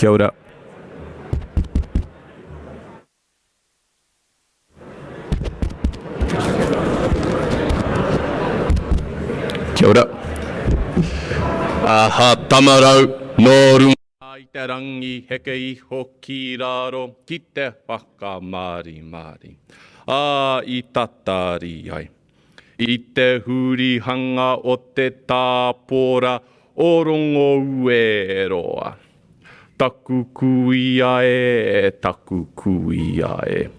Kia ora. Kia ora. Aha tamarau no runga I te rangi heke I hoki raro ki te whakamari. I tatari ai. I te huri hanga o te tāpora o rongo ueroa. Taku kui ae, taku kui ae.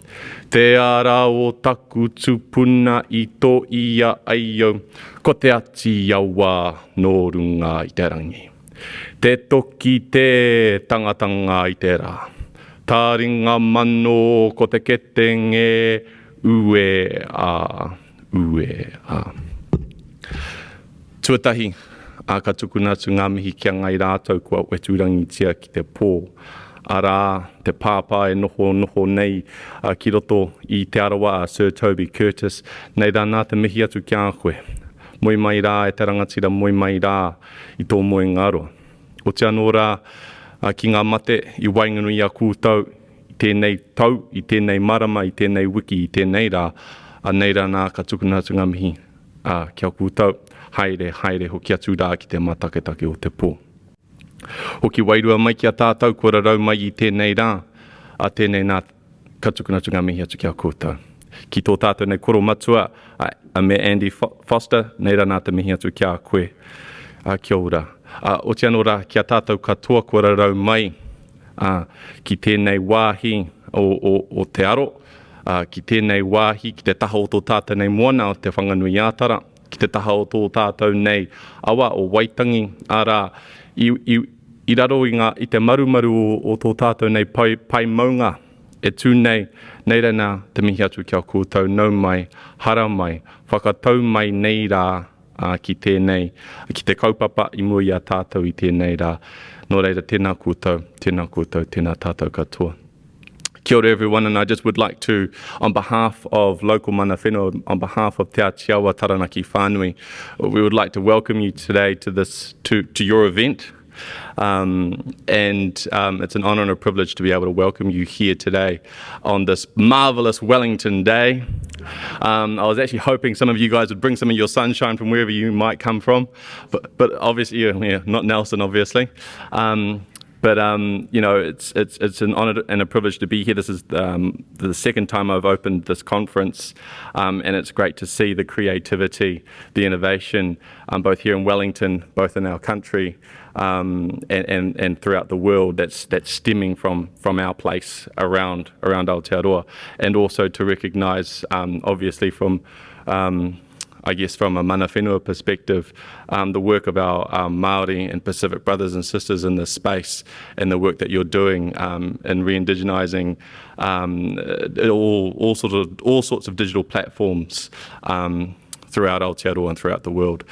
Te ara o taku tupuna I to ia aio, ko te ati awa no runga I te rangi. Te toki te tangatanga I te rā. Tā ringa mano ko te ketenge ue a. Tuatahi, ka tukuna tu ngā mihi kia ngai rātou kua weturangitia ki te pō. Arā, te pāpā e noho nei ki roto I te arawa a Sir Toby Curtis. Nei rā nā te mihi atu kia koe. Moi mai rā e te rangatira, moi mai rā I tō moe ngaro. O te anō rā ki ngā mate I wainganui a kūtau, I tēnei tau, I tēnei marama, I tēnei wiki, I tēnei rā. Nei rā nā ka tukuna atu ngā mihi kia kūtau, haere hoki atu rā ki te mataketake o te pō. Hoki wairua mai ki a tātou, kua rau mai I tēnei rā, tēnei nā ka tukuna atu ngā mihi atu kia kūtau. Ki tō tātou nei koro matua, me Andy Foster, nei rā nā te mihi atu kia koe, kia ora. O te anō rā ki a tātou katoa, kua rau mai ki tēnei wāhi o te aro, ki tēnei wāhi, ki te taha o tō tātou nei moana o te whanganui ātara, ki te taha o tō tātou nei awa o Waitangi, arā I raro I te marumaru o tō tātou nei pai maunga, e tū nei rā te mihi atu kia kūtau, nau mai, hara mai, whakatau mai nei rā ki tēnei, ki te kaupapa I mua I a tātou I tēnei rā, nō reira tēnā kūtau, tēnā tātou katoa. Kia ora everyone, and I just would like to, on behalf of local mana whenua, on behalf of Te Atiawa Taranaki Whānui, we would like to welcome you today to your event. It's an honour and a privilege to be able to welcome you here today on this marvellous Wellington Day. I was actually hoping some of you guys would bring some of your sunshine from wherever you might come from, but obviously, not Nelson, obviously. It's an honour and a privilege to be here. This is the second time I've opened this conference, and it's great to see the creativity, the innovation, both here in Wellington, both in our country, and throughout the world that's stemming from our place around Aotearoa, and also to recognise, obviously from from a mana whenua perspective, the work of our Māori and Pacific brothers and sisters in this space, and the work that you're doing in re-indigenising all sorts of digital platforms throughout Aotearoa and throughout the world.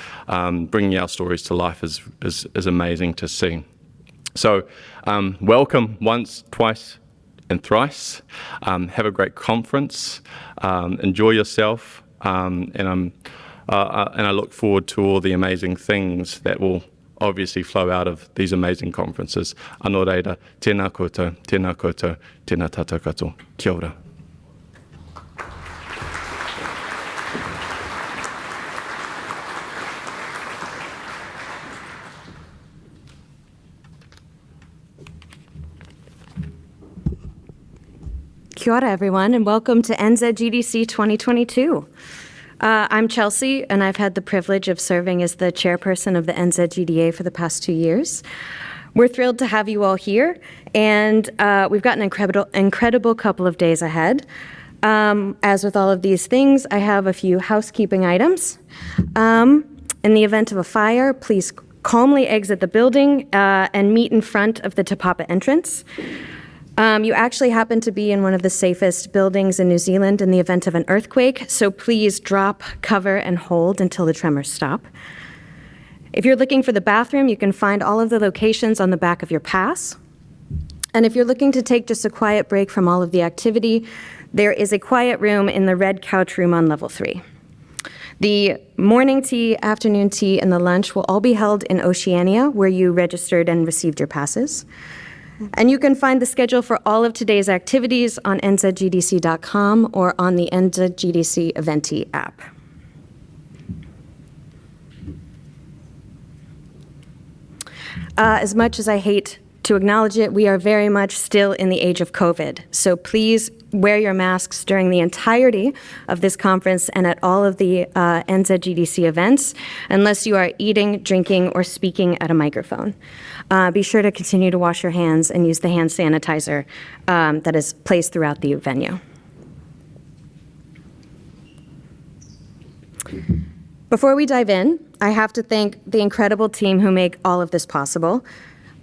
Bringing our stories to life is amazing to see. So welcome once, twice and thrice. Have a great conference. Enjoy yourself. And I look forward to all the amazing things that will obviously flow out of these amazing conferences. Anō reira, tēnā koutou, tēnā tātou katoa. Kia ora. Kia ora, everyone, and welcome to NZGDC 2022. I'm Chelsea, and I've had the privilege of serving as the chairperson of the NZGDA for the past 2 years. We're thrilled to have you all here, and we've got an incredible couple of days ahead. As with all of these things, I have a few housekeeping items. In the event of a fire, please calmly exit the building and meet in front of the Te Papa entrance. You actually happen to be in one of the safest buildings in New Zealand in the event of an earthquake, so please drop, cover, and hold until the tremors stop. If you're looking for the bathroom, you can find all of the locations on the back of your pass. And if you're looking to take just a quiet break from all of the activity, there is a quiet room in the red couch room on level 3. The morning tea, afternoon tea, and the lunch will all be held in Oceania, where you registered and received your passes. And you can find the schedule for all of today's activities on NZGDC.com or on the NZGDC Eventee app. As much as I hate to acknowledge it, we are very much still in the age of COVID. So please wear your masks during the entirety of this conference and at all of the NZGDC events, unless you are eating, drinking, or speaking at a microphone. Be sure to continue to wash your hands and use the hand sanitizer that is placed throughout the venue. Before we dive in, I have to thank the incredible team who make all of this possible.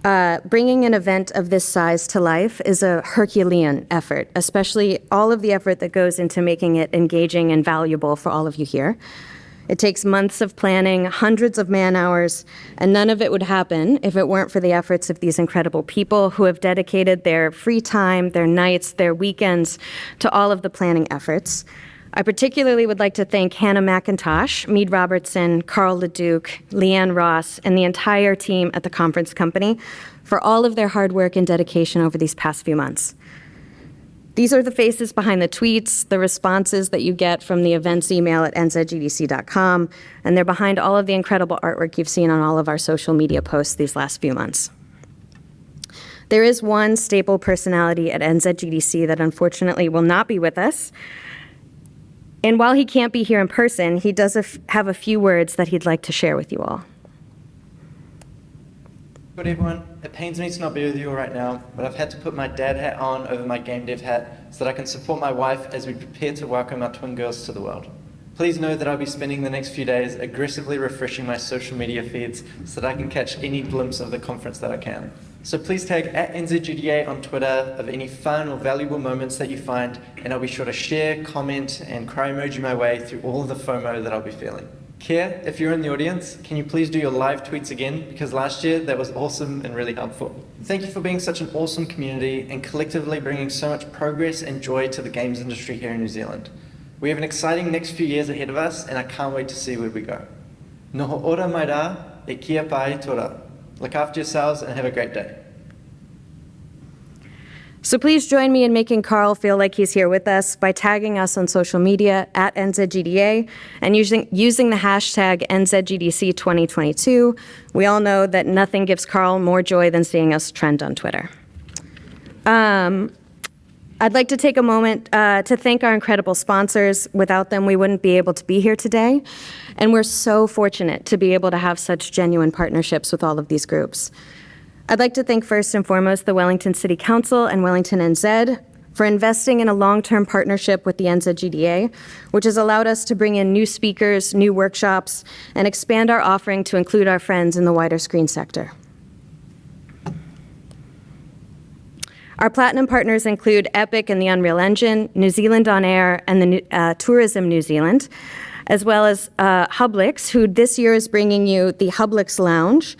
Bringing an event of this size to life is a Herculean effort, especially all of the effort that goes into making it engaging and valuable for all of you here. It takes months of planning, hundreds of man-hours, and none of it would happen if it weren't for the efforts of these incredible people who have dedicated their free time, their nights, their weekends to all of the planning efforts. I particularly would like to thank Hannah McIntosh, Meade Robertson, Carl LeDuc, Leanne Ross, and the entire team at the conference company for all of their hard work and dedication over these past few months. These are the faces behind the tweets, the responses that you get from the events email at nzgdc.com, and they're behind all of the incredible artwork you've seen on all of our social media posts these last few months. There is one staple personality at NZGDC that unfortunately will not be with us. And while he can't be here in person, he does have a few words that he'd like to share with you all. Good everyone, it pains me to not be with you all right now, but I've had to put my dad hat on over my game dev hat so that I can support my wife as we prepare to welcome our twin girls to the world. Please know that I'll be spending the next few days aggressively refreshing my social media feeds so that I can catch any glimpse of the conference that I can. So please tag at NZGDA on Twitter of any fun or valuable moments that you find, and I'll be sure to share, comment, and cry emoji my way through all of the FOMO that I'll be feeling. Kier, if you're in the audience, can you please do your live tweets again? Because last year that was awesome and really helpful. Thank you for being such an awesome community and collectively bringing so much progress and joy to the games industry here in New Zealand. We have an exciting next few years ahead of us, and I can't wait to see where we go. Noho ora mai rā, e kia pai tora. Look after yourselves and have a great day. So please join me in making Carl feel like he's here with us by tagging us on social media at NZGDA and using the hashtag NZGDC22. We all know that nothing gives Carl more joy than seeing us trend on Twitter. I'd like to take a moment to thank our incredible sponsors. Without them, we wouldn't be able to be here today. And we're so fortunate to be able to have such genuine partnerships with all of these groups. I'd like to thank first and foremost the Wellington City Council and Wellington NZ for investing in a long-term partnership with the NZGDA, which has allowed us to bring in new speakers, new workshops, and expand our offering to include our friends in the wider screen sector. Our platinum partners include Epic and the Unreal Engine, New Zealand On Air, and the Tourism New Zealand, as well as Hublix, who this year is bringing you the Hublix Lounge,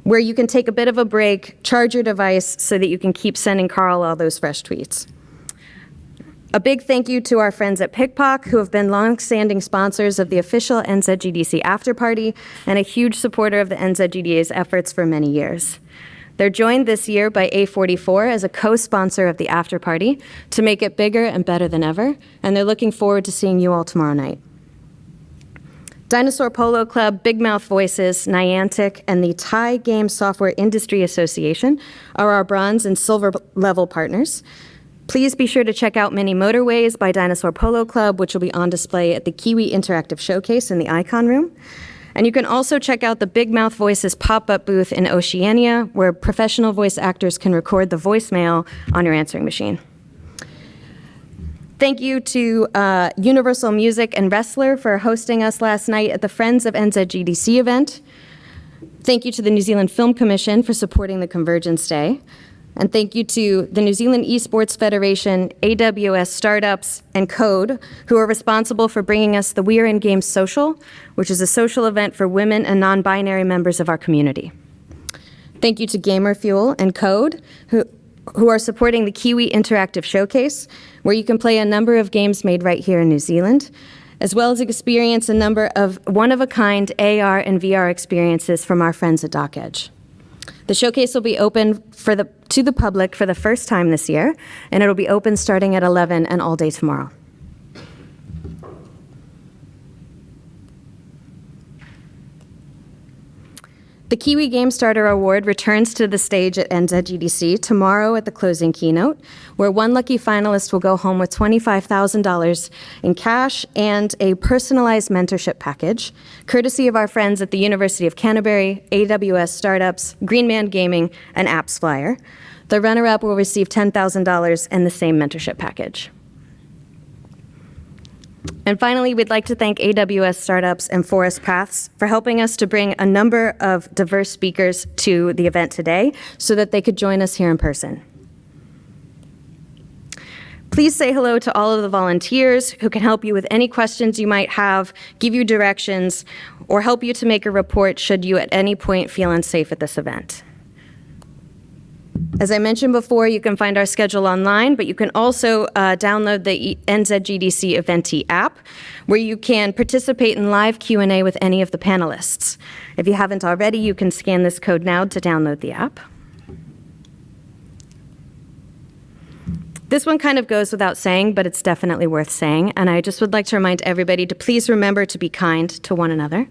where you can take a bit of a break, charge your device so that you can keep sending Carl all those fresh tweets. A big thank you to our friends at PicPoc, who have been long-standing sponsors of the official NZGDC After Party and a huge supporter of the NZGDA's efforts for many years. They're joined this year by A44 as a co-sponsor of the After Party to make it bigger and better than ever, and they're looking forward to seeing you all tomorrow night. Dinosaur Polo Club, Big Mouth Voices, Niantic, and the Thai Game Software Industry Association are our bronze and silver level partners. Please be sure to check out Mini Motorways by Dinosaur Polo Club, which will be on display at the Kiwi Interactive Showcase in the Icon Room. And you can also check out the Big Mouth Voices pop-up booth in Oceania, where professional voice actors can record the voicemail on your answering machine. Thank you to Universal Music and Wrestler for hosting us last night at the Friends of NZGDC event. Thank you to the New Zealand Film Commission for supporting the Convergence Day. And thank you to the New Zealand Esports Federation, AWS Startups, and Code, who are responsible for bringing us the We Are in Games Social, which is a social event for women and non-binary members of our community. Thank you to Gamer Fuel and Code, who are supporting the Kiwi Interactive Showcase, where you can play a number of games made right here in New Zealand, as well as experience a number of one-of-a-kind AR and VR experiences from our friends at DocEdge. The showcase will be open to the public for the first time this year, and it'll be open starting at 11 and all day tomorrow. The Kiwi Game Starter Award returns to the stage at NZGDC tomorrow at the closing keynote, where one lucky finalist will go home with $25,000 in cash and a personalized mentorship package, courtesy of our friends at the University of Canterbury, AWS Startups, Greenman Gaming, and Apps Flyer. The runner-up will receive $10,000 and the same mentorship package. And finally, we'd like to thank AWS Startups and Forest Paths for helping us to bring a number of diverse speakers to the event today so that they could join us here in person. Please say hello to all of the volunteers who can help you with any questions you might have, give you directions, or help you to make a report should you at any point feel unsafe at this event. As I mentioned before, you can find our schedule online, but you can also download the NZGDC Eventee app, where you can participate in live Q&A with any of the panelists. If you haven't already, you can scan this code now to download the app. This one kind of goes without saying, but it's definitely worth saying, and I just would like to remind everybody to please remember to be kind to one another.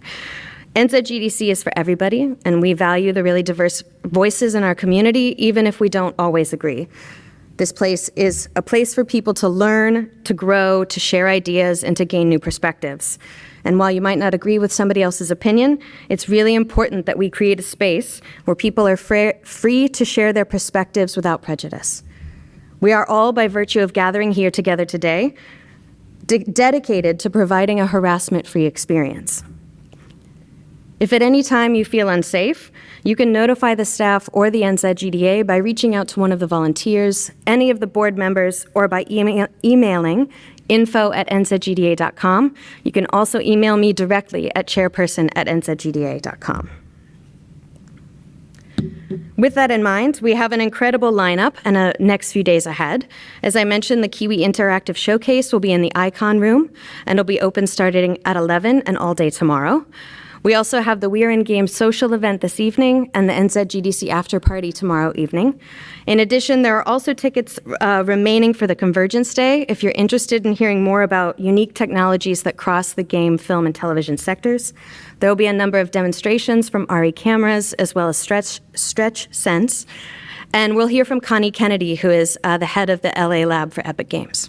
NZGDC is for everybody, and we value the really diverse voices in our community, even if we don't always agree. This place is a place for people to learn, to grow, to share ideas, and to gain new perspectives. And while you might not agree with somebody else's opinion, it's really important that we create a space where people are free to share their perspectives without prejudice. We are all, by virtue of gathering here together today, dedicated to providing a harassment-free experience. If at any time you feel unsafe, you can notify the staff or the NZGDA by reaching out to one of the volunteers, any of the board members, or by emailing info@nzgda.com. You can also email me directly at chairperson@nzgda.com. With that in mind, we have an incredible lineup and a next few days ahead. As I mentioned, the Kiwi Interactive Showcase will be in the Icon Room, and it'll be open starting at 11 and all day tomorrow. We also have the Wren Games social event this evening and the NZGDC after party tomorrow evening. In addition, there are also tickets remaining for the Convergence Day if you're interested in hearing more about unique technologies that cross the game, film, and television sectors. There will be a number of demonstrations from RE Cameras as well as Stretch Sense. And we'll hear from Connie Kennedy, who is the head of the LA lab for Epic Games.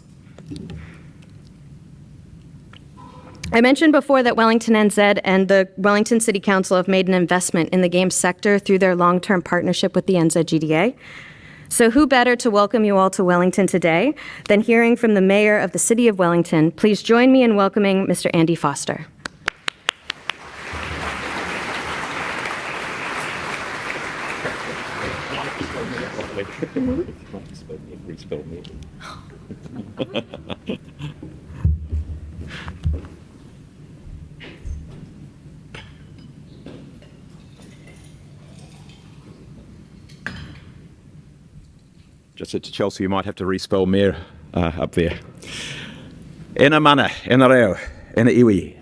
I mentioned before that Wellington NZ and the Wellington City Council have made an investment in the games sector through their long-term partnership with the NZGDA. So who better to welcome you all to Wellington today than hearing from the Mayor of the City of Wellington. Please join me in welcoming Mr. Andy Foster. Just said to Chelsea, you might have to respell mayor up there. Ena mana, ena reo, ena iwi,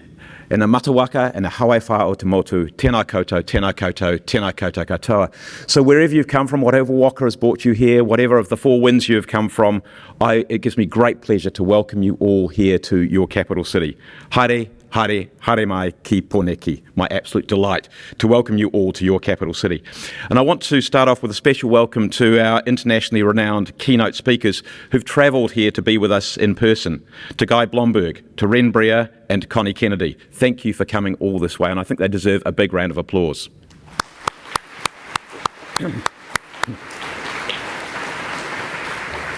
ena matawaka, ena hawaii wha o te motu, tēnā koutou, tēnā koutou, tēnā koutou katoa. So wherever you've come from, whatever waka has brought you here, whatever of the four winds you have come from, it gives me great pleasure to welcome you all here to your capital city. Haere, haere, haere mai ki poneki. My absolute delight to welcome you all to your capital city. And I want to start off with a special welcome to our internationally renowned keynote speakers who've travelled here to be with us in person. To Guy Blomberg, to Wren Brier, and to Connie Kennedy. Thank you for coming all this way, and I think they deserve a big round of applause.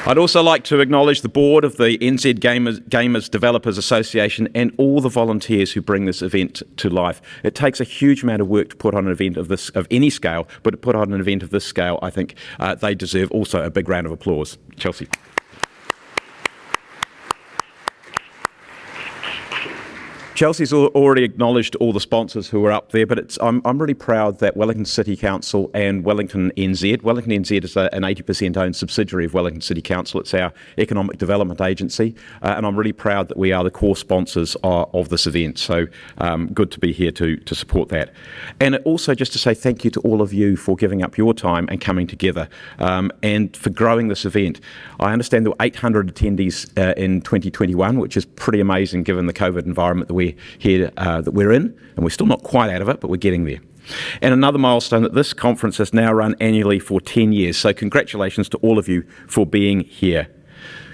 I'd also like to acknowledge the board of the NZ Gamers Developers Association and all the volunteers who bring this event to life. It takes a huge amount of work to put on an event of any scale, but to put on an event of this scale, I think they deserve also a big round of applause. Chelsea. Chelsea's already acknowledged all the sponsors who are up there, but I'm really proud that Wellington City Council and Wellington NZ is an 80% owned subsidiary of Wellington City Council. It's our economic development agency, and I'm really proud that we are the core sponsors of this event. So good to be here to support that. And also just to say thank you to all of you for giving up your time and coming together and for growing this event. I understand there were 800 attendees in 2021, which is pretty amazing given the COVID environment that we're in, and we're still not quite out of it, but we're getting there. And another milestone that this conference has now run annually for 10 years. So congratulations to all of you for being here.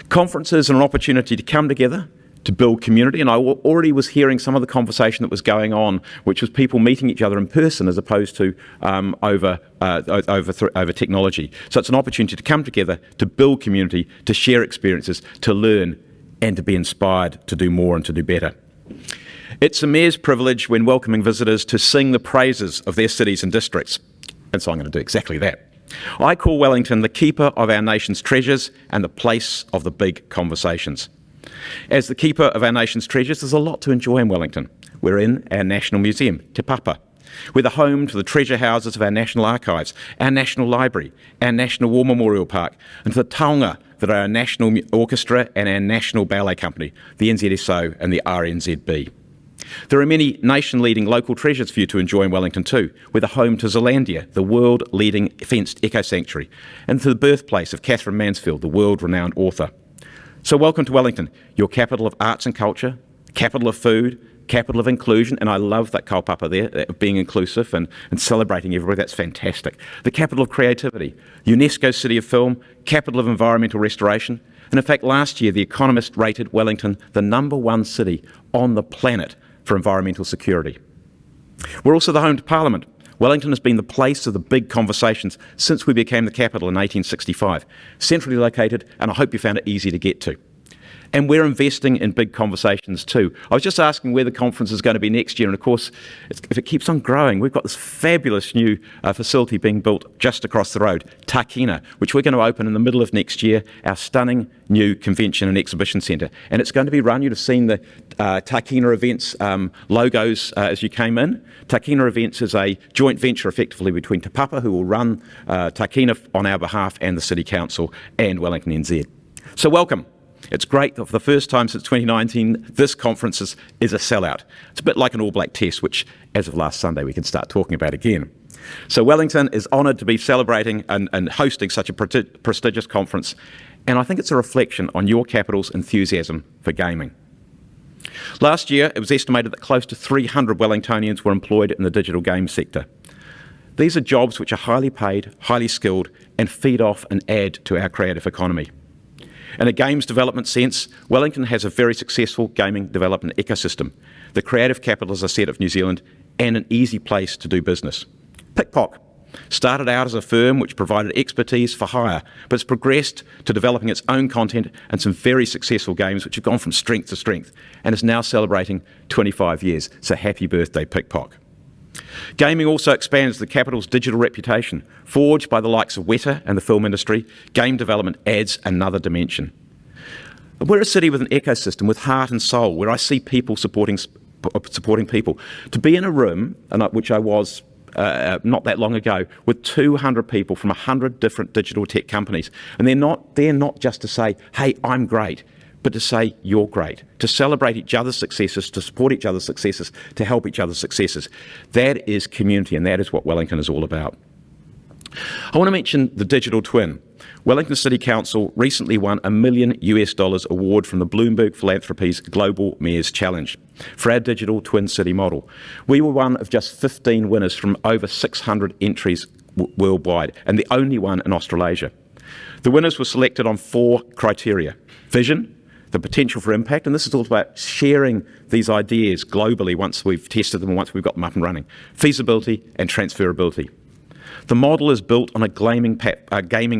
Conferences are an opportunity to come together, to build community, and I already was hearing some of the conversation that was going on, which was people meeting each other in person as opposed to over technology. So it's an opportunity to come together, to build community, to share experiences, to learn, and to be inspired to do more and to do better. It's a mayor's privilege when welcoming visitors to sing the praises of their cities and districts, and so I'm going to do exactly that. I call Wellington the keeper of our nation's treasures and the place of the big conversations. As the keeper of our nation's treasures, there's a lot to enjoy in Wellington. We're in our National Museum, Te Papa. We're the home to the treasure houses of our National Archives, our National Library, our National War Memorial Park, and to the taonga that are our National Orchestra and our National Ballet Company, the NZSO and the RNZB. There are many nation-leading local treasures for you to enjoy in Wellington too. We're the home to Zealandia, the world-leading fenced eco-sanctuary, and to the birthplace of Catherine Mansfield, the world-renowned author. So welcome to Wellington, your capital of arts and culture, capital of food, capital of inclusion, and I love that kaupapa there, being inclusive and celebrating everybody. That's fantastic. The capital of creativity, UNESCO City of Film, capital of environmental restoration, and in fact last year The Economist rated Wellington the #1 city on the planet for environmental security. We're also the home to Parliament. Wellington has been the place of the big conversations since we became the capital in 1865, centrally located, and I hope you found it easy to get to. And we're investing in big conversations too. I was just asking where the conference is going to be next year, and of course, if it keeps on growing, we've got this fabulous new facility being built just across the road, Tākina, which we're going to open in the middle of next year, our stunning new convention and exhibition centre. And it's going to be run, you'd have seen the Tākina Events logos as you came in. Tākina Events is a joint venture effectively between Te Papa, who will run Tākina on our behalf, and the City Council and Wellington NZ. So welcome. It's great that for the first time since 2019, this conference is a sellout. It's a bit like an All Black test, which, as of last Sunday, we can start talking about again. So Wellington is honoured to be celebrating and hosting such a prestigious conference, and I think it's a reflection on your capital's enthusiasm for gaming. Last year, it was estimated that close to 300 Wellingtonians were employed in the digital game sector. These are jobs which are highly paid, highly skilled, and feed off and add to our creative economy. In a games development sense, Wellington has a very successful gaming development ecosystem, the creative capital, as I said, of New Zealand, and an easy place to do business. Pickpock started out as a firm which provided expertise for hire, but it's progressed to developing its own content and some very successful games which have gone from strength to strength, and is now celebrating 25 years. So happy birthday, Pickpock. Gaming also expands the capital's digital reputation. Forged by the likes of Weta and the film industry, game development adds another dimension. We're a city with an ecosystem with heart and soul, where I see people supporting people. To be in a room, which I was not that long ago, with 200 people from 100 different digital tech companies, and they're not just to say, hey, I'm great, but to say you're great, to celebrate each other's successes, to support each other's successes, to help each other's successes. That is community, and that is what Wellington is all about. I want to mention the digital twin. Wellington City Council recently won $1 million award from the Bloomberg Philanthropies Global Mayor's Challenge for our digital twin city model. We were one of just 15 winners from over 600 entries worldwide, and the only one in Australasia. The winners were selected on 4 criteria: vision, the potential for impact, and this is all about sharing these ideas globally once we've tested them and once we've got them up and running, feasibility and transferability. The model is built on a gaming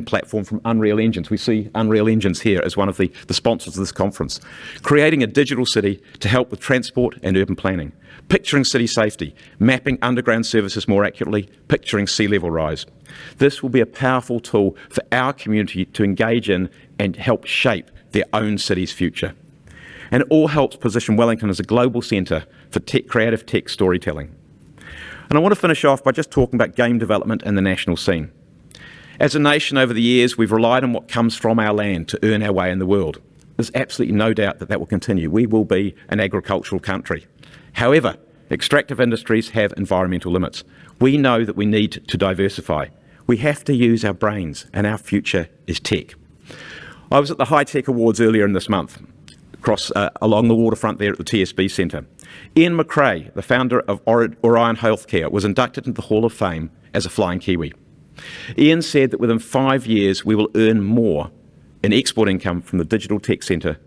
platform from Unreal Engines. We see Unreal Engines here as one of the sponsors of this conference. Creating a digital city to help with transport and urban planning, picturing city safety, mapping underground services more accurately, picturing sea level rise. This will be a powerful tool for our community to engage in and help shape their own city's future. And it all helps position Wellington as a global centre for creative tech storytelling. And I want to finish off by just talking about game development and the national scene. As a nation over the years, we've relied on what comes from our land to earn our way in the world. There's absolutely no doubt that that will continue. We will be an agricultural country. However, extractive industries have environmental limits. We know that we need to diversify. We have to use our brains, and our future is tech. I was at the High Tech Awards earlier in this month, along the waterfront there at the TSB Centre. Ian McRae, the founder of Orion Healthcare, was inducted into the Hall of Fame as a flying Kiwi. Ian said that within 5 years we will earn more in export income from the digital tech sector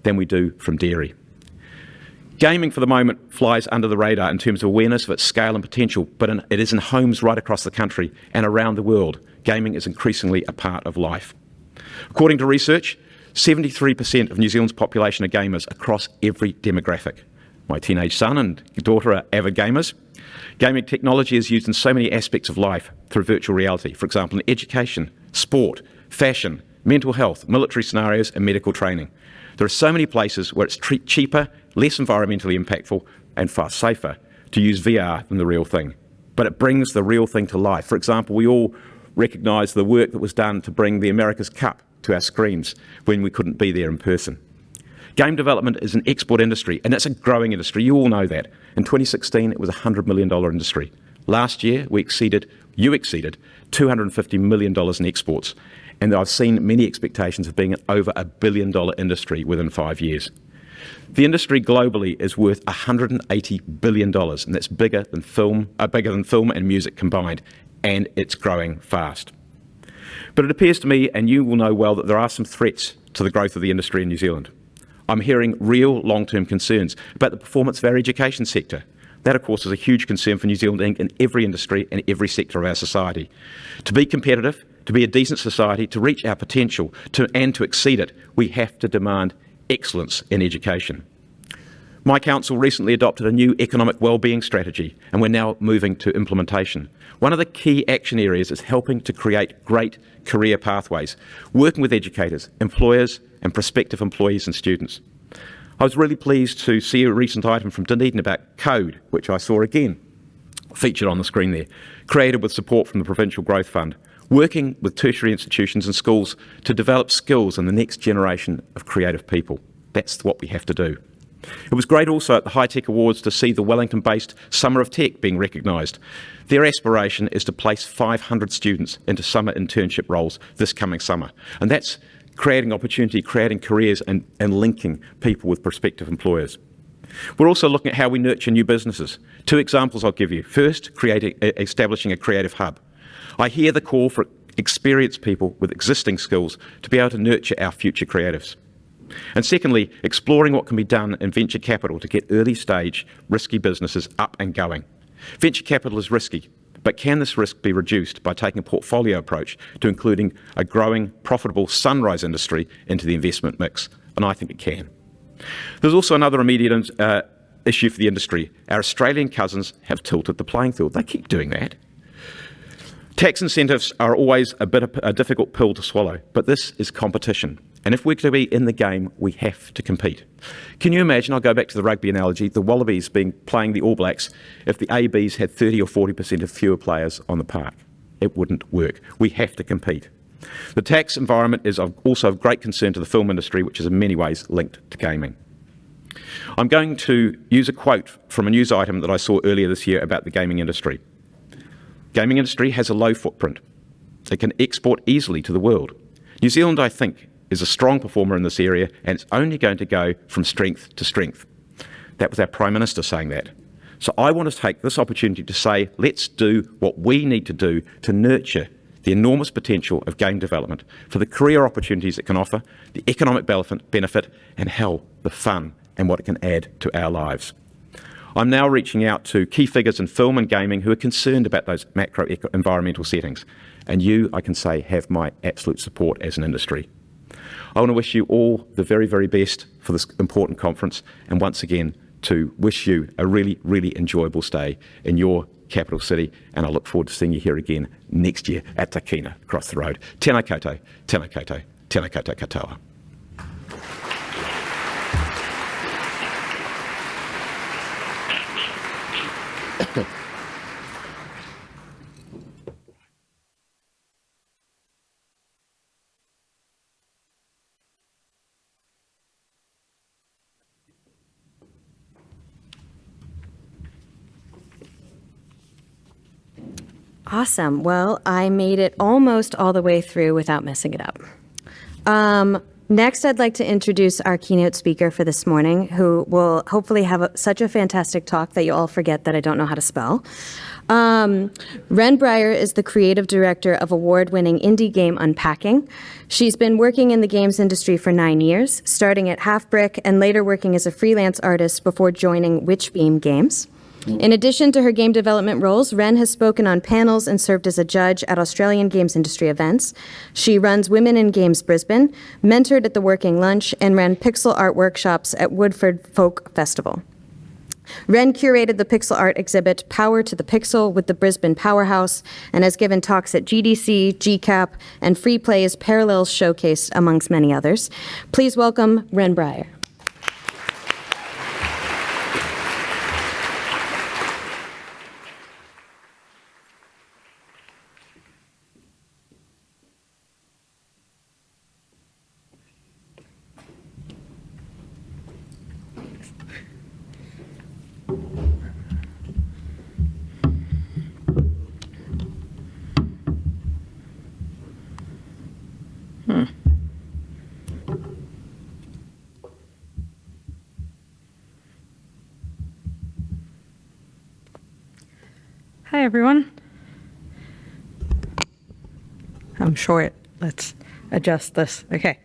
than we do from dairy. Gaming for the moment flies under the radar in terms of awareness of its scale and potential, but it is in homes right across the country and around the world. Gaming is increasingly a part of life. According to research, 73% of New Zealand's population are gamers across every demographic. My teenage son and daughter are avid gamers. Gaming technology is used in so many aspects of life through virtual reality, for example, in education, sport, fashion, mental health, military scenarios, and medical training. There are so many places where it's cheaper, less environmentally impactful, and far safer to use VR than the real thing. But it brings the real thing to life. For example, we all recognise the work that was done to bring the America's Cup to our screens when we couldn't be there in person. Game development is an export industry, and it's a growing industry. You all know that. In 2016, it was a $100 million industry. Last year, you exceeded $250 million in exports, and I've seen many expectations of being an over $1 billion industry within 5 years. The industry globally is worth $180 billion, and that's bigger than film and music combined, and it's growing fast. But it appears to me, and you will know well, that there are some threats to the growth of the industry in New Zealand. I'm hearing real long-term concerns about the performance of our education sector. That, of course, is a huge concern for New Zealand Inc. in every industry and every sector of our society. To be competitive, to be a decent society, to reach our potential, and to exceed it, we have to demand excellence in education. My council recently adopted a new economic wellbeing strategy, and we're now moving to implementation. One of the key action areas is helping to create great career pathways, working with educators, employers, and prospective employees and students. I was really pleased to see a recent item from Dunedin about code, which I saw again featured on the screen there, created with support from the Provincial Growth Fund, working with tertiary institutions and schools to develop skills in the next generation of creative people. That's what we have to do. It was great also at the High Tech Awards to see the Wellington-based Summer of Tech being recognised. Their aspiration is to place 500 students into summer internship roles this coming summer, and that's creating opportunity, creating careers, and linking people with prospective employers. We're also looking at how we nurture new businesses. 2 examples I'll give you. First, establishing a creative hub. I hear the call for experienced people with existing skills to be able to nurture our future creatives. And secondly, exploring what can be done in venture capital to get early stage, risky businesses up and going. Venture capital is risky, but can this risk be reduced by taking a portfolio approach to including a growing, profitable sunrise industry into the investment mix? And I think it can. There's also another immediate issue for the industry. Our Australian cousins have tilted the playing field. They keep doing that. Tax incentives are always a difficult pill to swallow, but this is competition. And if we're to be in the game, we have to compete. Can you imagine, I'll go back to the rugby analogy, the Wallabies playing the All Blacks if the ABs had 30 or 40% of fewer players on the park? It wouldn't work. We have to compete. The tax environment is also of great concern to the film industry, which is in many ways linked to gaming. I'm going to use a quote from a news item that I saw earlier this year about the gaming industry. Gaming industry has a low footprint. It can export easily to the world. New Zealand, I think, is a strong performer in this area, and it's only going to go from strength to strength. That was our Prime Minister saying that. So I want to take this opportunity to say, let's do what we need to do to nurture the enormous potential of game development for the career opportunities it can offer, the economic benefit, and hell, the fun and what it can add to our lives. I'm now reaching out to key figures in film and gaming who are concerned about those macro environmental settings. And you, I can say, have my absolute support as an industry. I want to wish you all the very, very best for this important conference, and once again to wish you a really, really enjoyable stay in your capital city, and I look forward to seeing you here again next year at Takina, across the road. Tēnā koutou, tēnā koutou, tēnā koutou katoa. Awesome. Well, I made it almost all the way through without messing it up. Next, I'd like to introduce our keynote speaker for this morning, who will hopefully have such a fantastic talk that you all forget that I don't know how to spell. Wren Brier is the creative director of award-winning indie game Unpacking. She's been working in the games industry for 9 years, starting at Half Brick and later working as a freelance artist before joining Witchbeam Games. In addition to her game development roles, Wren has spoken on panels and served as a judge at Australian games industry events. She runs Women in Games Brisbane, mentored at the Working Lunch, and ran pixel art workshops at Woodford Folk Festival. Wren curated the pixel art exhibit Power to the Pixel with the Brisbane Powerhouse and has given talks at GDC, GCAP, and Free Play's Parallels Showcase, amongst many others. Please welcome Wren Brier. Hi, everyone. I'm short. Let's adjust this. Okay.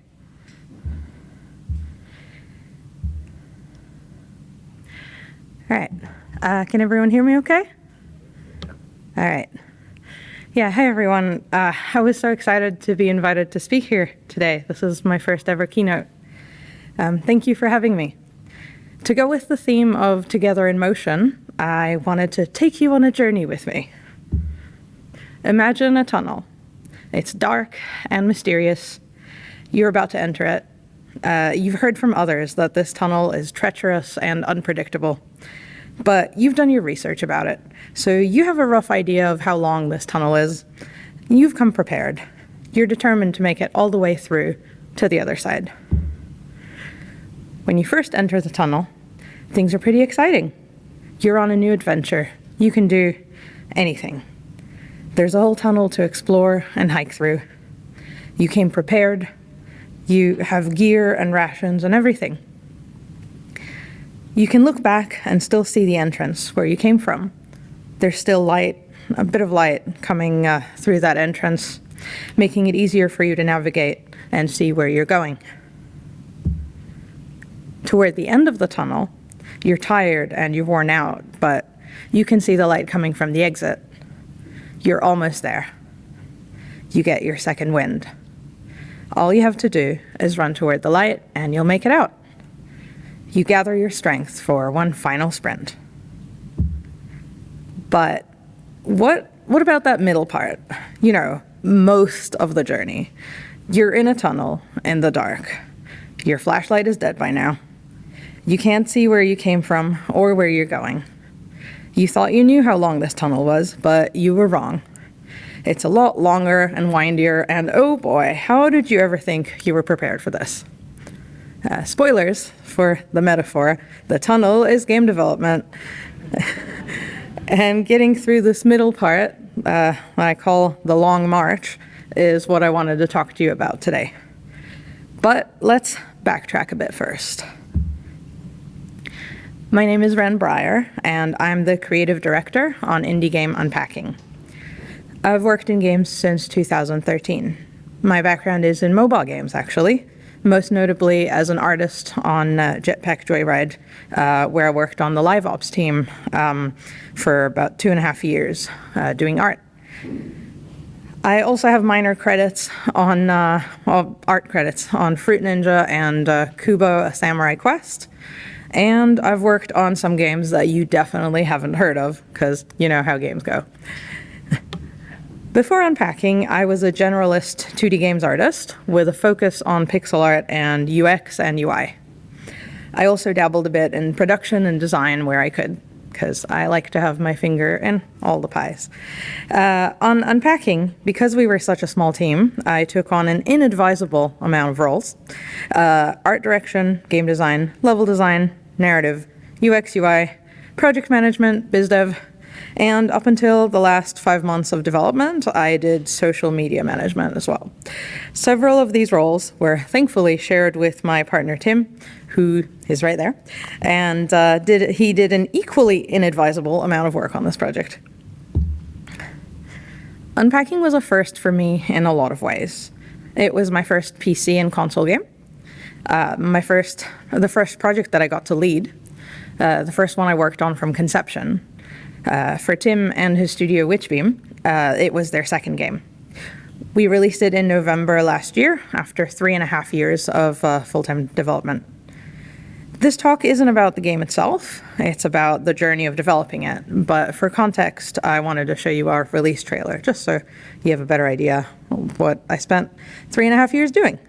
All right. Can everyone hear me okay? All right. Yeah, hi, everyone. I was so excited to be invited to speak here today. This is my first ever keynote. Thank you for having me. To go with the theme of Together in Motion, I wanted to take you on a journey with me. Imagine a tunnel. It's dark and mysterious. You're about to enter it. You've heard from others that this tunnel is treacherous and unpredictable, but you've done your research about it, so you have a rough idea of how long this tunnel is. You've come prepared. You're determined to make it all the way through to the other side. When you first enter the tunnel, things are pretty exciting. You're on a new adventure. You can do anything. There's a whole tunnel to explore and hike through. You came prepared. You have gear and rations and everything. You can look back and still see the entrance where you came from. There's still light, a bit of light coming through that entrance, making it easier for you to navigate and see where you're going. Toward the end of the tunnel, you're tired and you're worn out, but you can see the light coming from the exit. You're almost there. You get your second wind. All you have to do is run toward the light and you'll make it out. You gather your strength for one final sprint. But what about that middle part? You know, most of the journey. You're in a tunnel in the dark. Your flashlight is dead by now. You can't see where you came from or where you're going. You thought you knew how long this tunnel was, but you were wrong. It's a lot longer and windier, and oh boy, how did you ever think you were prepared for this? Spoilers for the metaphor, the tunnel is game development. And getting through this middle part, I call the long march, is what I wanted to talk to you about today. But let's backtrack a bit first. My name is Wren Brier, and I'm the creative director on indie game Unpacking. I've worked in games since 2013. My background is in mobile games, actually, most notably as an artist on Jetpack Joyride, where I worked on the live ops team for about 2.5 years doing art. I also have minor credits on, art credits on Fruit Ninja and Kubo: A Samurai Quest. And I've worked on some games that you definitely haven't heard of, because you know how games go. Before Unpacking, I was a generalist 2D games artist with a focus on pixel art and UX and UI. I also dabbled a bit in production and design where I could, because I like to have my finger in all the pies. On Unpacking, because we were such a small team, I took on an inadvisable amount of roles. Art direction, game design, level design, narrative, UX, UI, project management, biz dev, And up until the last 5 months of development, I did social media management as well. Several of these roles were thankfully shared with my partner, Tim, who is right there, and he did an equally inadvisable amount of work on this project. Unpacking was a first for me in a lot of ways. It was my first PC and console game, the first project that I got to lead, the first one I worked on from conception. For Tim and his studio Witchbeam, it was their second game. We released it in November last year after 3.5 years of full-time development. This talk isn't about the game itself, it's about the journey of developing it, but for context, I wanted to show you our release trailer, just so you have a better idea of what I spent 3.5 years doing.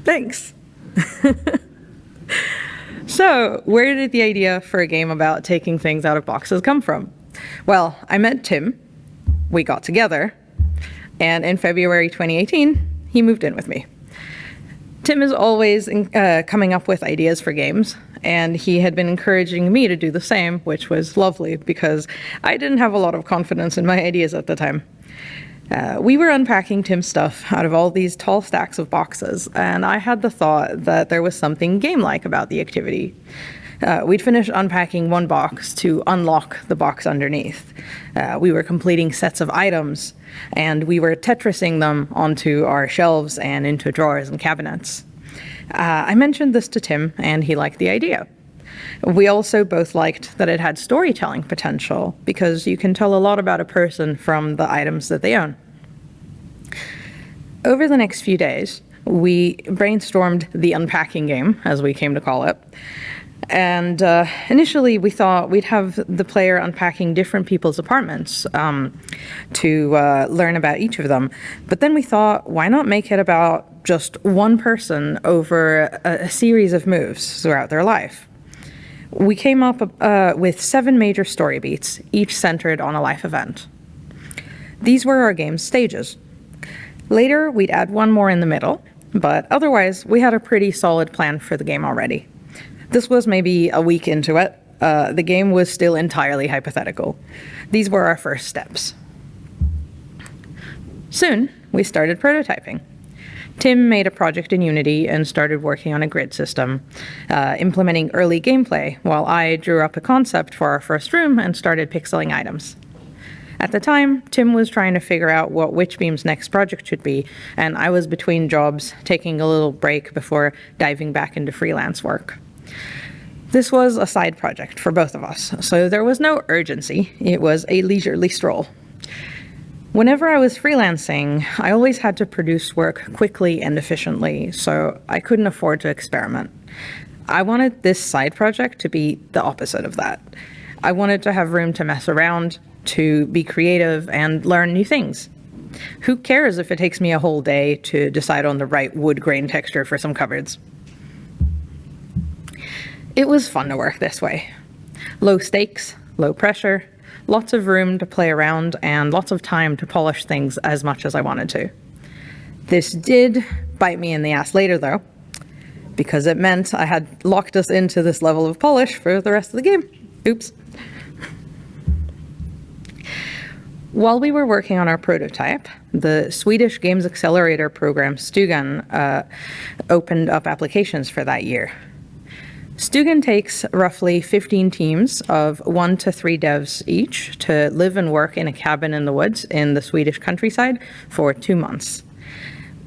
Thanks. So, where did the idea for a game about taking things out of boxes come from? Well, I met Tim, we got together, and in February 2018, he moved in with me. Tim is always coming up with ideas for games, and he had been encouraging me to do the same, which was lovely because I didn't have a lot of confidence in my ideas at the time. We were unpacking Tim's stuff out of all these tall stacks of boxes, and I had the thought that there was something game-like about the activity. We'd finished unpacking one box to unlock the box underneath. We were completing sets of items, and we were Tetrising them onto our shelves and into drawers and cabinets. I mentioned this to Tim, and he liked the idea. We also both liked that it had storytelling potential, because you can tell a lot about a person from the items that they own. Over the next few days, we brainstormed the unpacking game, as we came to call it. And initially, we thought we'd have the player unpacking different people's apartments to learn about each of them. But then we thought, why not make it about just one person over a series of moves throughout their life? We came up with 7 major story beats, each centered on a life event. These were our game's stages. Later, we'd add one more in the middle, but otherwise, we had a pretty solid plan for the game already. This was maybe a week into it. The game was still entirely hypothetical. These were our first steps. Soon, we started prototyping. Tim made a project in Unity and started working on a grid system, implementing early gameplay, while I drew up a concept for our first room and started pixeling items. At the time, Tim was trying to figure out what Witchbeam's next project should be, and I was between jobs, taking a little break before diving back into freelance work. This was a side project for both of us, so there was no urgency. It was a leisurely stroll. Whenever I was freelancing, I always had to produce work quickly and efficiently, so I couldn't afford to experiment. I wanted this side project to be the opposite of that. I wanted to have room to mess around, to be creative, and learn new things. Who cares if it takes me a whole day to decide on the right wood grain texture for some cupboards? It was fun to work this way. Low stakes, low pressure, lots of room to play around, and lots of time to polish things as much as I wanted to. This did bite me in the ass later, though, because it meant I had locked us into this level of polish for the rest of the game. Oops. While we were working on our prototype, the Swedish Games Accelerator program Stugan opened up applications for that year. Stugan takes roughly 15 teams of 1 to 3 devs each to live and work in a cabin in the woods in the Swedish countryside for 2 months.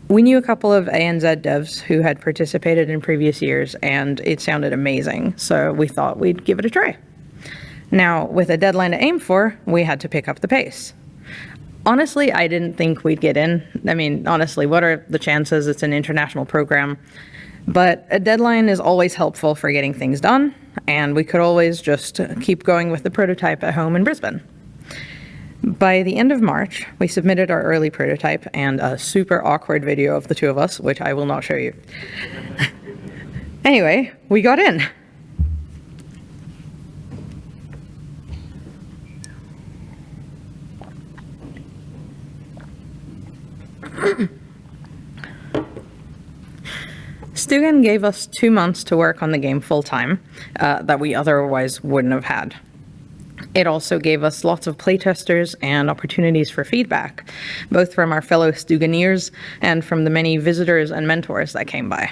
We knew a couple of ANZ devs who had participated in previous years, and it sounded amazing, so we thought we'd give it a try. Now, with a deadline to aim for, we had to pick up the pace. Honestly, I didn't think we'd get in. I mean, honestly, what are the chances? It's an international program. But a deadline is always helpful for getting things done, and we could always just keep going with the prototype at home in Brisbane. By the end of March, we submitted our early prototype and a super awkward video of the two of us, which I will not show you. Anyway, we got in. Stugan gave us 2 months to work on the game full-time that we otherwise wouldn't have had. It also gave us lots of playtesters and opportunities for feedback, both from our fellow Stuganeers and from the many visitors and mentors that came by.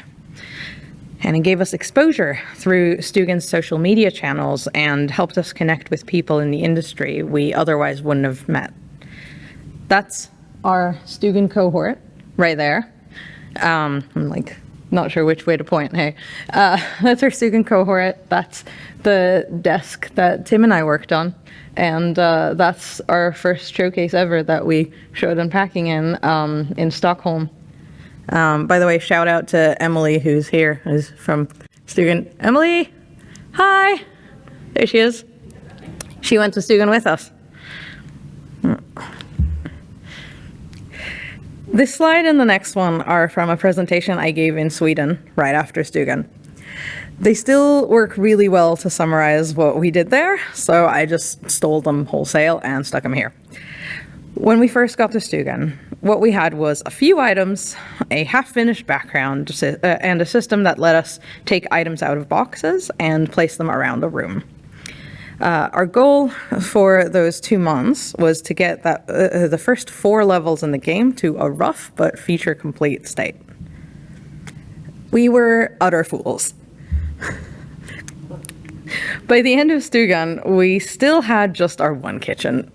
And it gave us exposure through Stugan's social media channels and helped us connect with people in the industry we otherwise wouldn't have met. That's our Stugan cohort right there. I'm like, not sure which way to point, hey. That's our Stugan cohort. That's the desk that Tim and I worked on. And that's our first showcase ever that we showed unpacking in Stockholm. By the way, shout out to Emily, who's here, who's from Stugan. Emily, hi. There she is. She went to Stugan with us. This slide and the next one are from a presentation I gave in Sweden right after Stugan. They still work really well to summarize what we did there, so I just stole them wholesale and stuck them here. When we first got to Stugan, what we had was a few items, a half-finished background, and a system that let us take items out of boxes and place them around the room. Our goal for those 2 months was to get the first 4 levels in the game to a rough but feature-complete state. We were utter fools. By the end of Stugan, we still had just our one kitchen.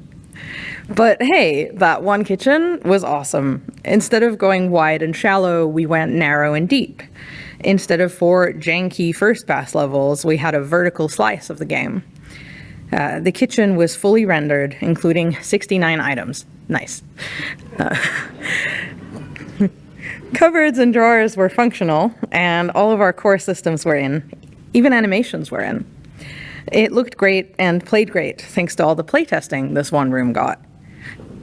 But hey, that one kitchen was awesome. Instead of going wide and shallow, we went narrow and deep. Instead of 4 janky first pass levels, we had a vertical slice of the game. The kitchen was fully rendered, including 69 items. Nice. Cupboards and drawers were functional, and all of our core systems were in. Even animations were in. It looked great and played great, thanks to all the playtesting this one room got.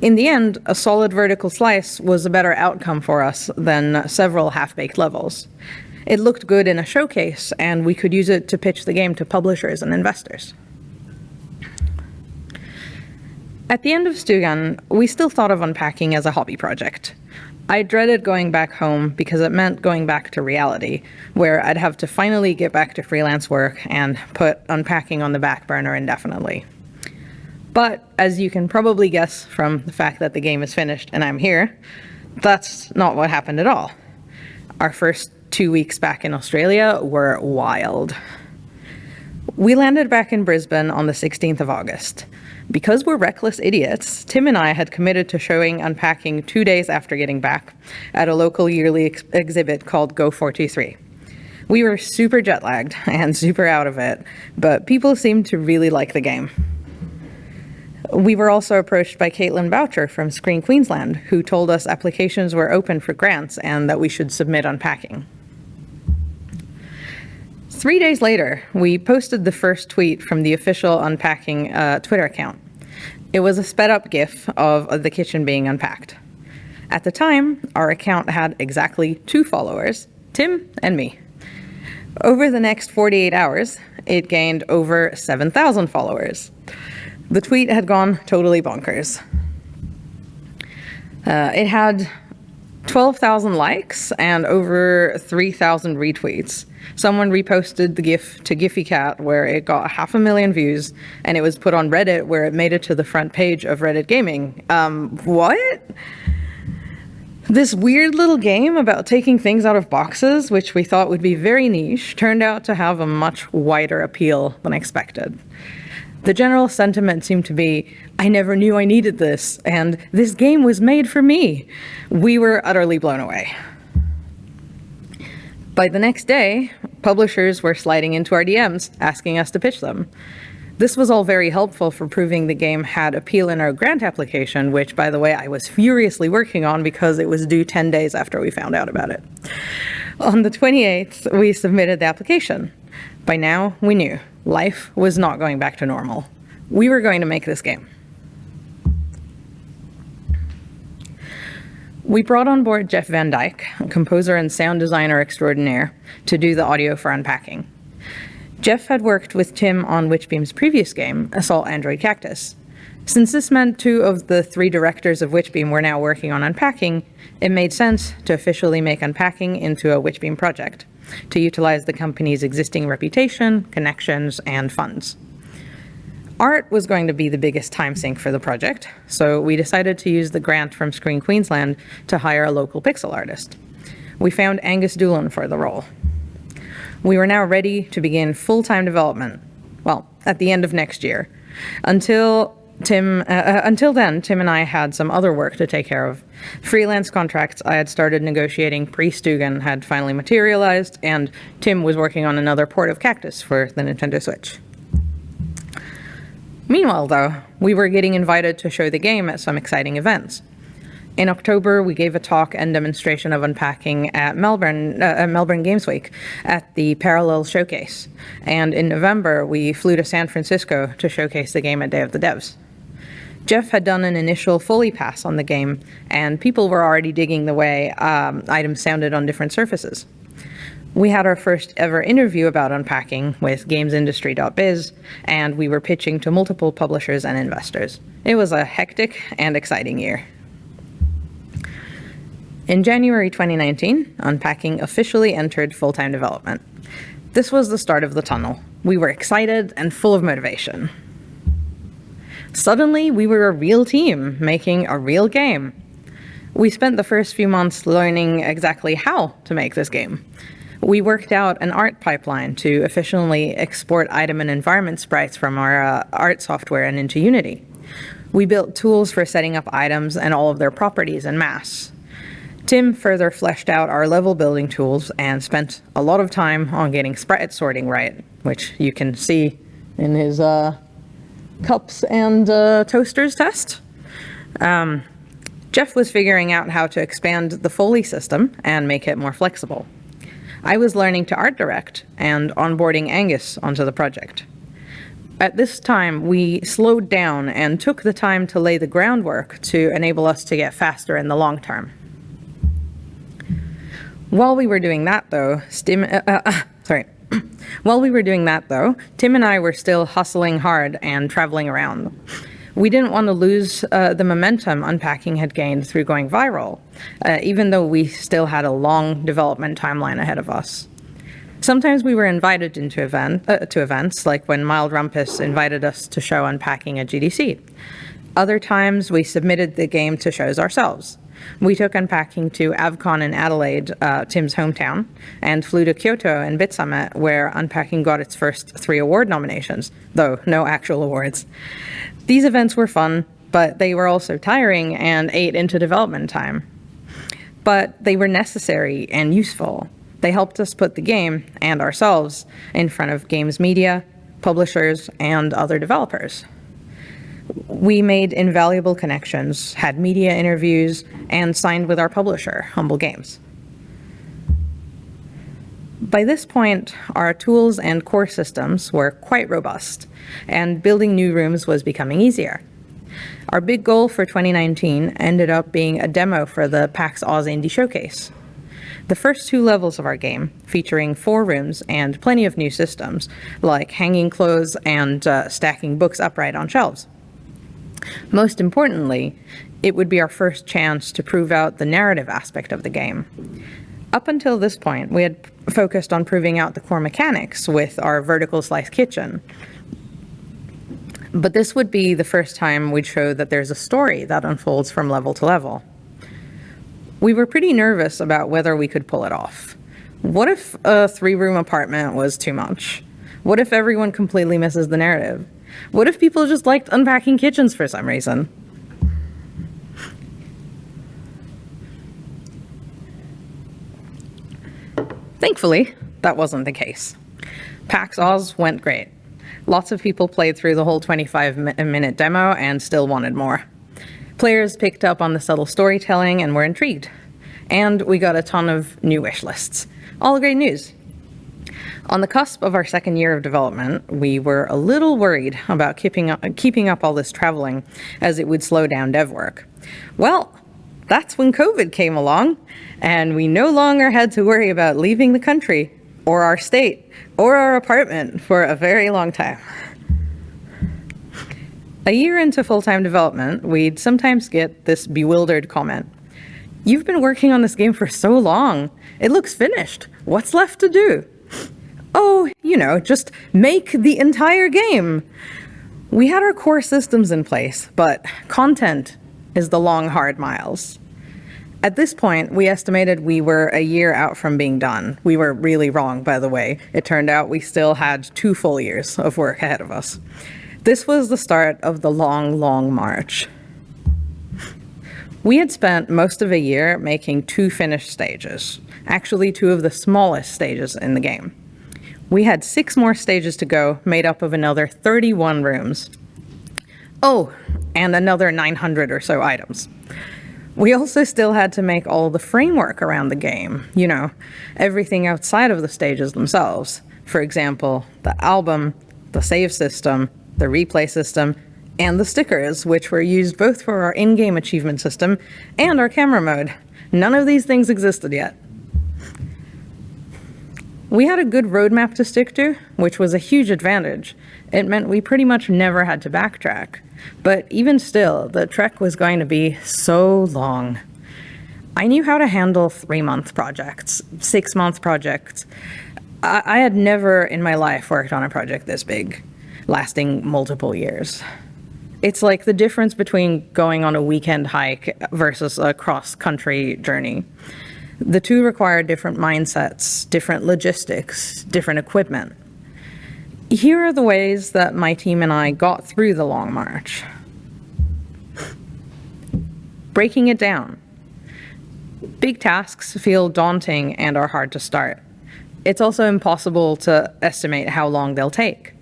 In the end, a solid vertical slice was a better outcome for us than several half-baked levels. It looked good in a showcase, and we could use it to pitch the game to publishers and investors. At the end of Stugan, we still thought of unpacking as a hobby project. I dreaded going back home because it meant going back to reality, where I'd have to finally get back to freelance work and put unpacking on the back burner indefinitely. But as you can probably guess from the fact that the game is finished and I'm here, that's not what happened at all. Our first 2 weeks back in Australia were wild. We landed back in Brisbane on the 16th of August. Because we're reckless idiots, Tim and I had committed to showing unpacking 2 days after getting back at a local yearly exhibit called Go 423. We were super jet lagged and super out of it, but people seemed to really like the game. We were also approached by Caitlin Boucher from Screen Queensland, who told us applications were open for grants and that we should submit Unpacking. 3 days later, we posted the first tweet from the official Unpacking Twitter account. It was a sped up GIF of the kitchen being unpacked. At the time, our account had exactly 2 followers, Tim and me. Over the next 48 hours, it gained over 7,000 followers. The tweet had gone totally bonkers. It had 12,000 likes and over 3,000 retweets. Someone reposted the GIF to GiphyCat, where it got 500,000 views, and it was put on Reddit, where it made it to the front page of Reddit Gaming. What? This weird little game about taking things out of boxes, which we thought would be very niche, turned out to have a much wider appeal than expected. The general sentiment seemed to be, I never knew I needed this, and this game was made for me. We were utterly blown away. By the next day, publishers were sliding into our DMs, asking us to pitch them. This was all very helpful for proving the game had appeal in our grant application, which, by the way, I was furiously working on because it was due 10 days after we found out about it. On the 28th, we submitted the application. By now, we knew life was not going back to normal. We were going to make this game. We brought on board Jeff Van Dyke, a composer and sound designer extraordinaire, to do the audio for Unpacking. Jeff had worked with Tim on Witchbeam's previous game, Assault Android Cactus. Since this meant 2 of the 3 directors of Witchbeam were now working on Unpacking, it made sense to officially make Unpacking into a Witchbeam project, to utilize the company's existing reputation, connections, and funds. Art was going to be the biggest time sink for the project, so we decided to use the grant from Screen Queensland to hire a local pixel artist. We found Angus Doolan for the role. We were now ready to begin full-time development, well, at the end of next year. Until then, Tim and I had some other work to take care of. Freelance contracts I had started negotiating pre-Stugan had finally materialized, and Tim was working on another port of Cactus for the Nintendo Switch. Meanwhile, though, we were getting invited to show the game at some exciting events. In October, we gave a talk and demonstration of Unpacking at Melbourne Games Week at the Parallel Showcase. And in November, we flew to San Francisco to showcase the game at Day of the Devs. Jeff had done an initial Foley pass on the game, and people were already digging the way items sounded on different surfaces. We had our first ever interview about Unpacking with gamesindustry.biz, and we were pitching to multiple publishers and investors. It was a hectic and exciting year. In January 2019, Unpacking officially entered full-time development. This was the start of the tunnel. We were excited and full of motivation. Suddenly, we were a real team making a real game. We spent the first few months learning exactly how to make this game. We worked out an art pipeline to efficiently export item and environment sprites from our art software and into Unity. We built tools for setting up items and all of their properties en masse. Tim further fleshed out our level building tools and spent a lot of time on getting sprite sorting right, which you can see in his cups and toasters test. Jeff was figuring out how to expand the Foley system and make it more flexible. I was learning to art direct and onboarding Angus onto the project. At this time, we slowed down and took the time to lay the groundwork to enable us to get faster in the long term. While we were doing that, though, Tim and I were still hustling hard and traveling around. We didn't want to lose the momentum Unpacking had gained through going viral, even though we still had a long development timeline ahead of us. Sometimes we were invited into events, like when Mild Rumpus invited us to show Unpacking at GDC. Other times, we submitted the game to shows ourselves. We took Unpacking to AvCon in Adelaide, Tim's hometown, and flew to Kyoto and Bit Summit, where Unpacking got its first 3 award nominations, though no actual awards. These events were fun, but they were also tiring and ate into development time. But they were necessary and useful. They helped us put the game and ourselves in front of games media, publishers, and other developers. We made invaluable connections, had media interviews, and signed with our publisher, Humble Games. By this point, our tools and core systems were quite robust, and building new rooms was becoming easier. Our big goal for 2019 ended up being a demo for the PAX Oz Indie Showcase. The first 2 levels of our game, featuring 4 rooms and plenty of new systems, like hanging clothes and stacking books upright on shelves. Most importantly, it would be our first chance to prove out the narrative aspect of the game. Up until this point, we had focused on proving out the core mechanics with our vertical slice kitchen. But this would be the first time we'd show that there's a story that unfolds from level to level. We were pretty nervous about whether we could pull it off. What if a 3-room apartment was too much? What if everyone completely misses the narrative? What if people just liked unpacking kitchens for some reason? Thankfully, that wasn't the case. PAX Oz went great. Lots of people played through the whole 25-minute demo and still wanted more. Players picked up on the subtle storytelling and were intrigued. And we got a ton of new wish lists. All great news. On the cusp of our second year of development, we were a little worried about keeping up all this traveling, as it would slow down dev work. Well, that's when COVID came along, and we no longer had to worry about leaving the country, or our state, or our apartment for a very long time. A year into full-time development, we'd sometimes get this bewildered comment. "You've been working on this game for so long. It looks finished. What's left to do?" "Oh, just make the entire game." We had our core systems in place, but content is the long, hard miles. At this point, we estimated we were a year out from being done. We were really wrong, by the way. It turned out we still had 2 full years of work ahead of us. This was the start of the long, long march. We had spent most of a year making 2 finished stages, actually 2 of the smallest stages in the game. We had 6 more stages to go, made up of another 31 rooms. Oh, and another 900 or so items. We also still had to make all the framework around the game, everything outside of the stages themselves. For example, the album, the save system, the replay system, and the stickers, which were used both for our in-game achievement system and our camera mode. None of these things existed yet. We had a good roadmap to stick to, which was a huge advantage. It meant we pretty much never had to backtrack. But even still, the trek was going to be so long. I knew how to handle 3-month projects, 6-month projects. I had never in my life worked on a project this big, lasting multiple years. It's like the difference between going on a weekend hike versus a cross-country journey. The 2 require different mindsets, different logistics, different equipment. Here are the ways that my team and I got through the long march. Breaking it down. Big tasks feel daunting and are hard to start. It's also impossible to estimate how long they'll take.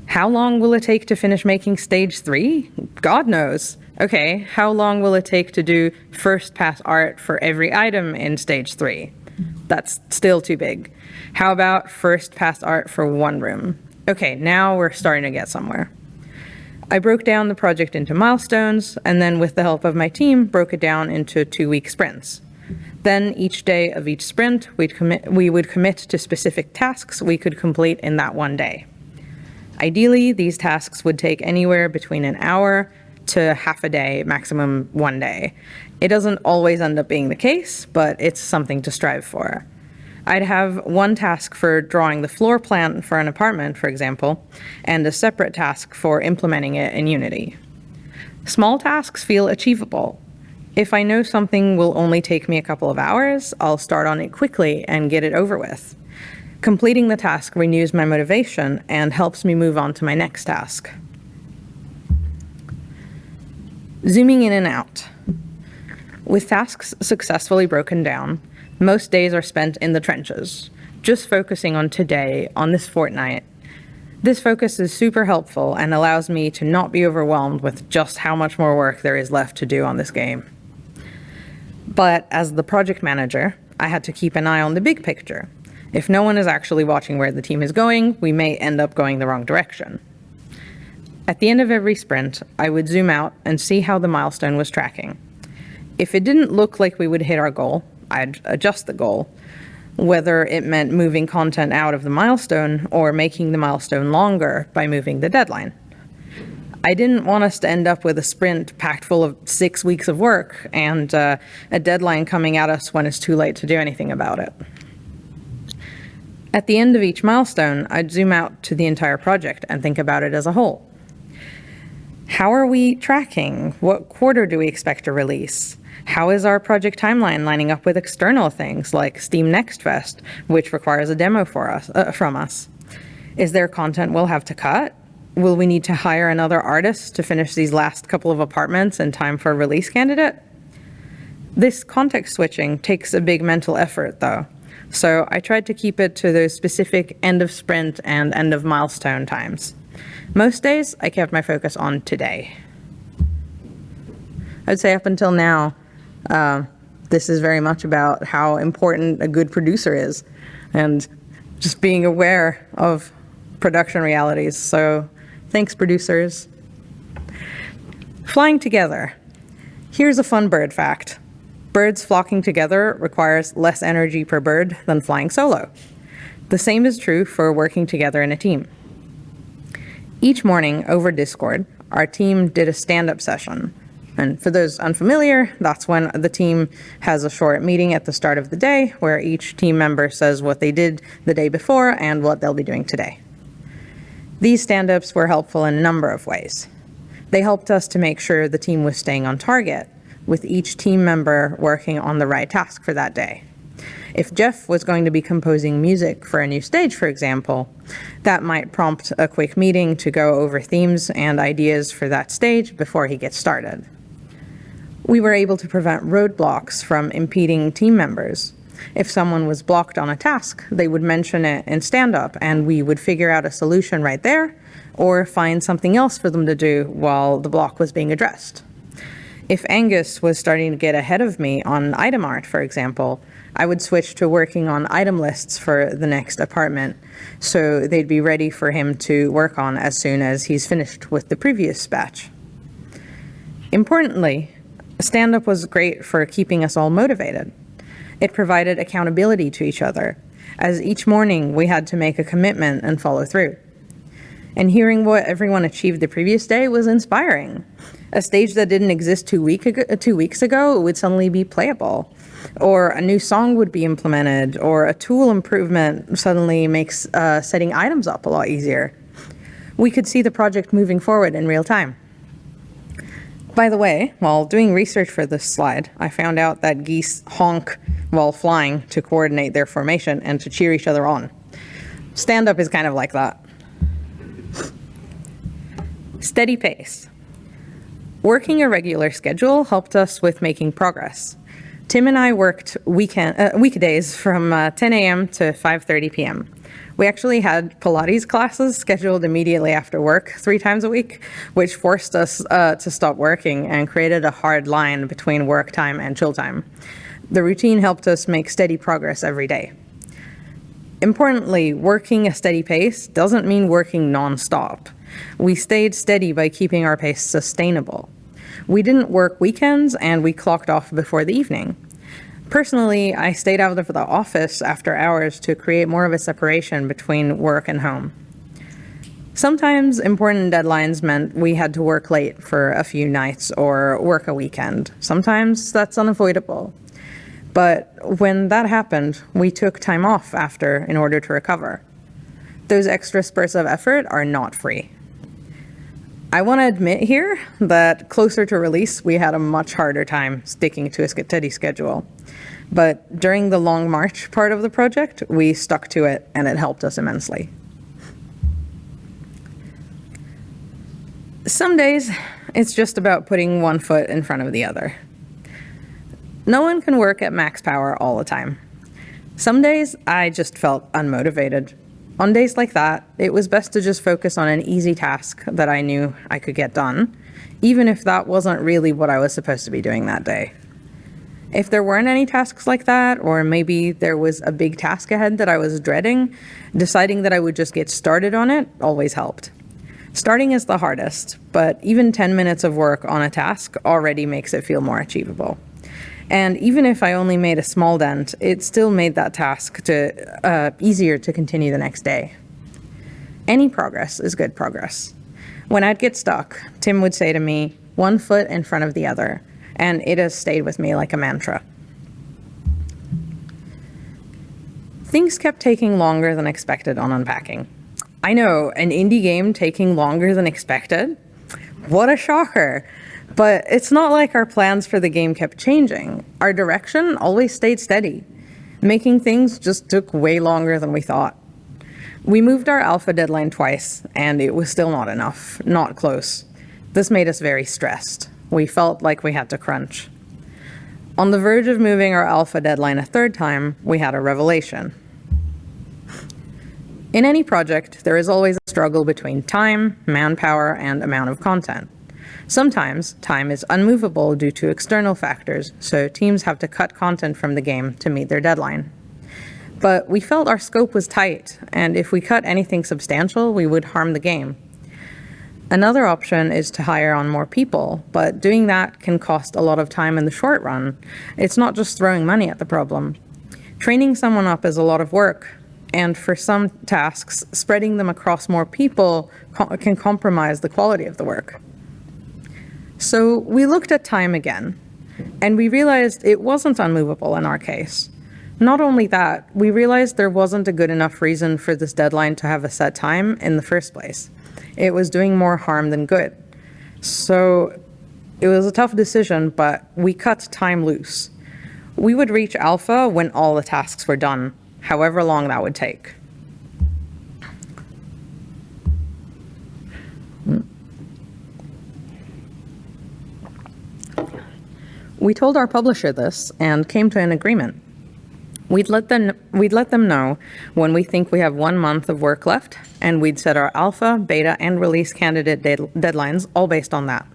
How long will it take to finish making stage 3? God knows. Okay, how long will it take to do first pass art for every item in stage 3? That's still too big. How about first pass art for 1 room? Okay, now we're starting to get somewhere. I broke down the project into milestones, and then with the help of my team, broke it down into 2-week sprints. Then each day of each sprint, we would commit to specific tasks we could complete in that one day. Ideally, these tasks would take anywhere between an hour to half a day, maximum 1 day. It doesn't always end up being the case, but it's something to strive for. I'd have 1 task for drawing the floor plan for an apartment, for example, and a separate task for implementing it in Unity. Small tasks feel achievable. If I know something will only take me a couple of hours, I'll start on it quickly and get it over with. Completing the task renews my motivation and helps me move on to my next task. Zooming in and out. With tasks successfully broken down, Most days are spent in the trenches, just focusing on today, on this fortnight. This focus is super helpful and allows me to not be overwhelmed with just how much more work there is left to do on this game. But as the project manager, I had to keep an eye on the big picture. If no one is actually watching where the team is going, we may end up going the wrong direction. At the end of every sprint, I would zoom out and see how the milestone was tracking. If it didn't look like we would hit our goal, I'd adjust the goal, whether it meant moving content out of the milestone or making the milestone longer by moving the deadline. I didn't want us to end up with a sprint packed full of 6 weeks of work and a deadline coming at us when it's too late to do anything about it. At the end of each milestone, I'd zoom out to the entire project and think about it as a whole. How are we tracking? What quarter do we expect to release? How is our project timeline lining up with external things like Steam Next Fest, which requires a demo from us? Is there content we'll have to cut? Will we need to hire another artist to finish these last couple of apartments in time for a release candidate? This context switching takes a big mental effort, though, so I tried to keep it to those specific end of sprint and end of milestone times. Most days, I kept my focus on today. I'd say up until now, this is very much about how important a good producer is and just being aware of production realities. So thanks, producers. Flying together. Here's a fun bird fact. Birds flocking together requires less energy per bird than flying solo. The same is true for working together in a team. Each morning over Discord, our team did a stand-up session. And for those unfamiliar, that's when the team has a short meeting at the start of the day where each team member says what they did the day before and what they'll be doing today. These stand-ups were helpful in a number of ways. They helped us to make sure the team was staying on target, with each team member working on the right task for that day. If Jeff was going to be composing music for a new stage, for example, that might prompt a quick meeting to go over themes and ideas for that stage before he gets started. We were able to prevent roadblocks from impeding team members. If someone was blocked on a task, they would mention it in stand-up, and we would figure out a solution right there, or find something else for them to do while the block was being addressed. If Angus was starting to get ahead of me on item art, for example, I would switch to working on item lists for the next apartment, so they'd be ready for him to work on as soon as he's finished with the previous batch. Importantly, stand-up was great for keeping us all motivated. It provided accountability to each other, as each morning we had to make a commitment and follow through. And hearing what everyone achieved the previous day was inspiring. A stage that didn't exist 2 weeks ago would suddenly be playable, or a new song would be implemented, or a tool improvement suddenly makes setting items up a lot easier. We could see the project moving forward in real time. By the way, while doing research for this slide, I found out that geese honk while flying to coordinate their formation and to cheer each other on. Stand-up is kind of like that. Steady pace. Working a regular schedule helped us with making progress. Tim and I worked weekdays from 10 a.m. to 5:30 p.m. We actually had Pilates classes scheduled immediately after work 3 times a week, which forced us to stop working and created a hard line between work time and chill time. The routine helped us make steady progress every day. Importantly, working a steady pace doesn't mean working non-stop. We stayed steady by keeping our pace sustainable. We didn't work weekends, and we clocked off before the evening. Personally, I stayed out of the office after hours to create more of a separation between work and home. Sometimes important deadlines meant we had to work late for a few nights or work a weekend. Sometimes that's unavoidable. But when that happened, we took time off after in order to recover. Those extra spurts of effort are not free. I want to admit here that closer to release, we had a much harder time sticking to a steady schedule. But during the long march part of the project, we stuck to it, and it helped us immensely. Some days, it's just about putting one foot in front of the other. No one can work at max power all the time. Some days I just felt unmotivated. On days like that, it was best to just focus on an easy task that I knew I could get done, even if that wasn't really what I was supposed to be doing that day. If there weren't any tasks like that, or maybe there was a big task ahead that I was dreading, deciding that I would just get started on it always helped. Starting is the hardest, but even 10 minutes of work on a task already makes it feel more achievable. And even if I only made a small dent, it still made that task easier to continue the next day. Any progress is good progress. When I'd get stuck, Tim would say to me, "One foot in front of the other," and it has stayed with me like a mantra. Things kept taking longer than expected on unpacking. I know, an indie game taking longer than expected? What a shocker! But it's not like our plans for the game kept changing. Our direction always stayed steady. Making things just took way longer than we thought. We moved our alpha deadline twice, and it was still not enough, not close. This made us very stressed. We felt like we had to crunch. On the verge of moving our alpha deadline a third time, we had a revelation. In any project, there is always a struggle between time, manpower, and amount of content. Sometimes, time is unmovable due to external factors, so teams have to cut content from the game to meet their deadline. But we felt our scope was tight, and if we cut anything substantial, we would harm the game. Another option is to hire on more people, but doing that can cost a lot of time in the short run. It's not just throwing money at the problem. Training someone up is a lot of work, and for some tasks, spreading them across more people can compromise the quality of the work. So we looked at time again, and we realized it wasn't unmovable in our case. Not only that, we realized there wasn't a good enough reason for this deadline to have a set time in the first place. It was doing more harm than good. So it was a tough decision, but we cut time loose. We would reach alpha when all the tasks were done, however long that would take. We told our publisher this and came to an agreement. We'd let them know when we think we have 1 month of work left, and we'd set our alpha, beta, and release candidate deadlines all based on that.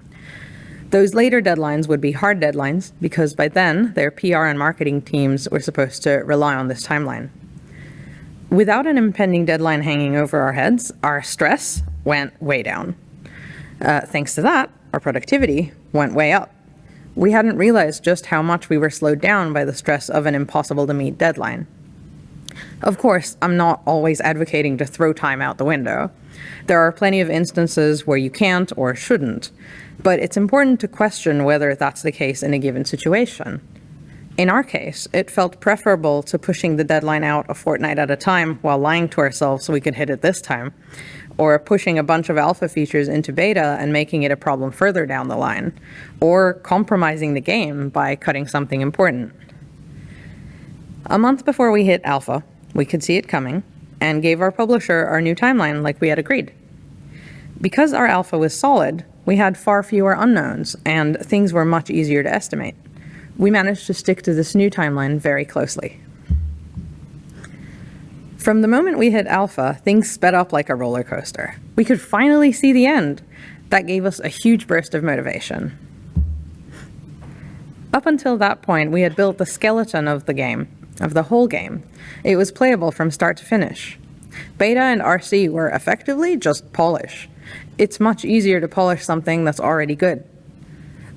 Those later deadlines would be hard deadlines because by then their PR and marketing teams were supposed to rely on this timeline. Without an impending deadline hanging over our heads, our stress went way down. Thanks to that, our productivity went way up. We hadn't realized just how much we were slowed down by the stress of an impossible-to-meet deadline. Of course, I'm not always advocating to throw time out the window. There are plenty of instances where you can't or shouldn't, but it's important to question whether that's the case in a given situation. In our case, it felt preferable to pushing the deadline out a fortnight at a time while lying to ourselves so we could hit it this time, or pushing a bunch of alpha features into beta and making it a problem further down the line, or compromising the game by cutting something important. A month before we hit alpha, we could see it coming and gave our publisher our new timeline like we had agreed. Because our alpha was solid, we had far fewer unknowns and things were much easier to estimate. We managed to stick to this new timeline very closely. From the moment we hit alpha, things sped up like a roller coaster. We could finally see the end. That gave us a huge burst of motivation. Up until that point, we had built the skeleton of the game, of the whole game. It was playable from start to finish. Beta and RC were effectively just polish. It's much easier to polish something that's already good.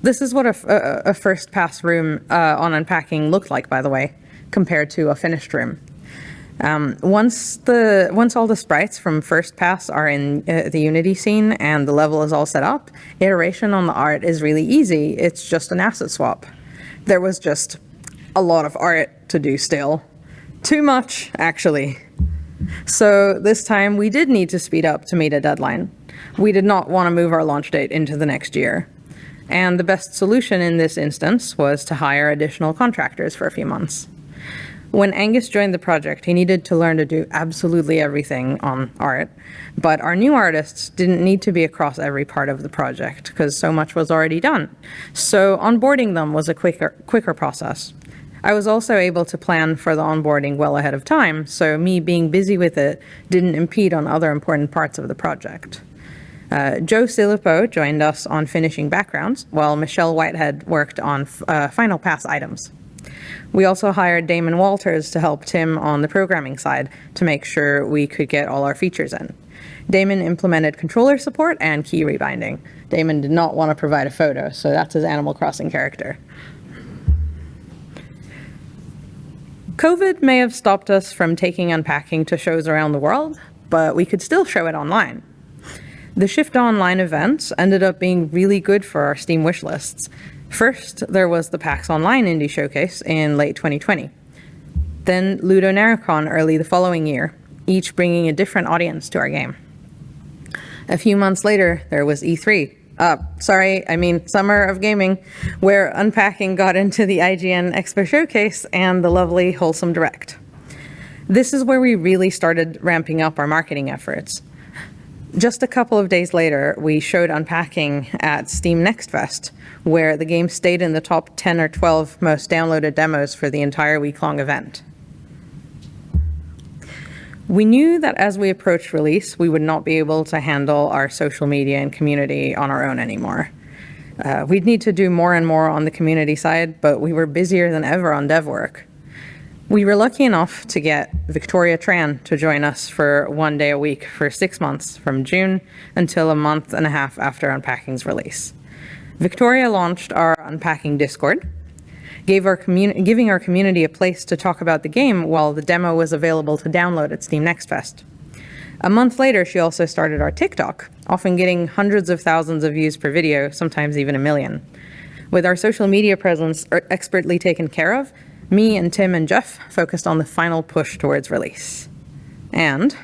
This is what a first pass room on unpacking looked like, by the way, compared to a finished room. Once all the sprites from first pass are in the Unity scene and the level is all set up, iteration on the art is really easy. It's just an asset swap. There was just a lot of art to do still. Too much, actually. So this time we did need to speed up to meet a deadline. We did not want to move our launch date into the next year. And the best solution in this instance was to hire additional contractors for a few months. When Angus joined the project, he needed to learn to do absolutely everything on art, but our new artists didn't need to be across every part of the project because so much was already done. So onboarding them was a quicker process. I was also able to plan for the onboarding well ahead of time, so me being busy with it didn't impede on other important parts of the project. Joe Silipo joined us on finishing backgrounds, while Michelle Whitehead worked on final pass items. We also hired Damon Walters to help Tim on the programming side to make sure we could get all our features in. Damon implemented controller support and key rebinding. Damon did not want to provide a photo, so that's his Animal Crossing character. COVID may have stopped us from taking Unpacking to shows around the world, but we could still show it online. The shift to online events ended up being really good for our Steam wish lists. First, there was the PAX Online Indie Showcase in late 2020. Then Ludo Narracon early the following year, each bringing a different audience to our game. A few months later, there was E3. Summer of Gaming, where Unpacking got into the IGN Expo Showcase and the lovely Wholesome Direct. This is where we really started ramping up our marketing efforts. Just a couple of days later, we showed Unpacking at Steam Next Fest, where the game stayed in the top 10 or 12 most downloaded demos for the entire week-long event. We knew that as we approached release, we would not be able to handle our social media and community on our own anymore. We'd need to do more and more on the community side, but we were busier than ever on dev work. We were lucky enough to get Victoria Tran to join us for 1 day a week for 6 months, from June until a month and a half after Unpacking's release. Victoria launched our Unpacking Discord, giving our community a place to talk about the game while the demo was available to download at Steam Next Fest. A month later, she also started our TikTok, often getting hundreds of thousands of views per video, sometimes even 1 million. With our social media presence expertly taken care of, me and Tim and Jeff focused on the final push towards release. And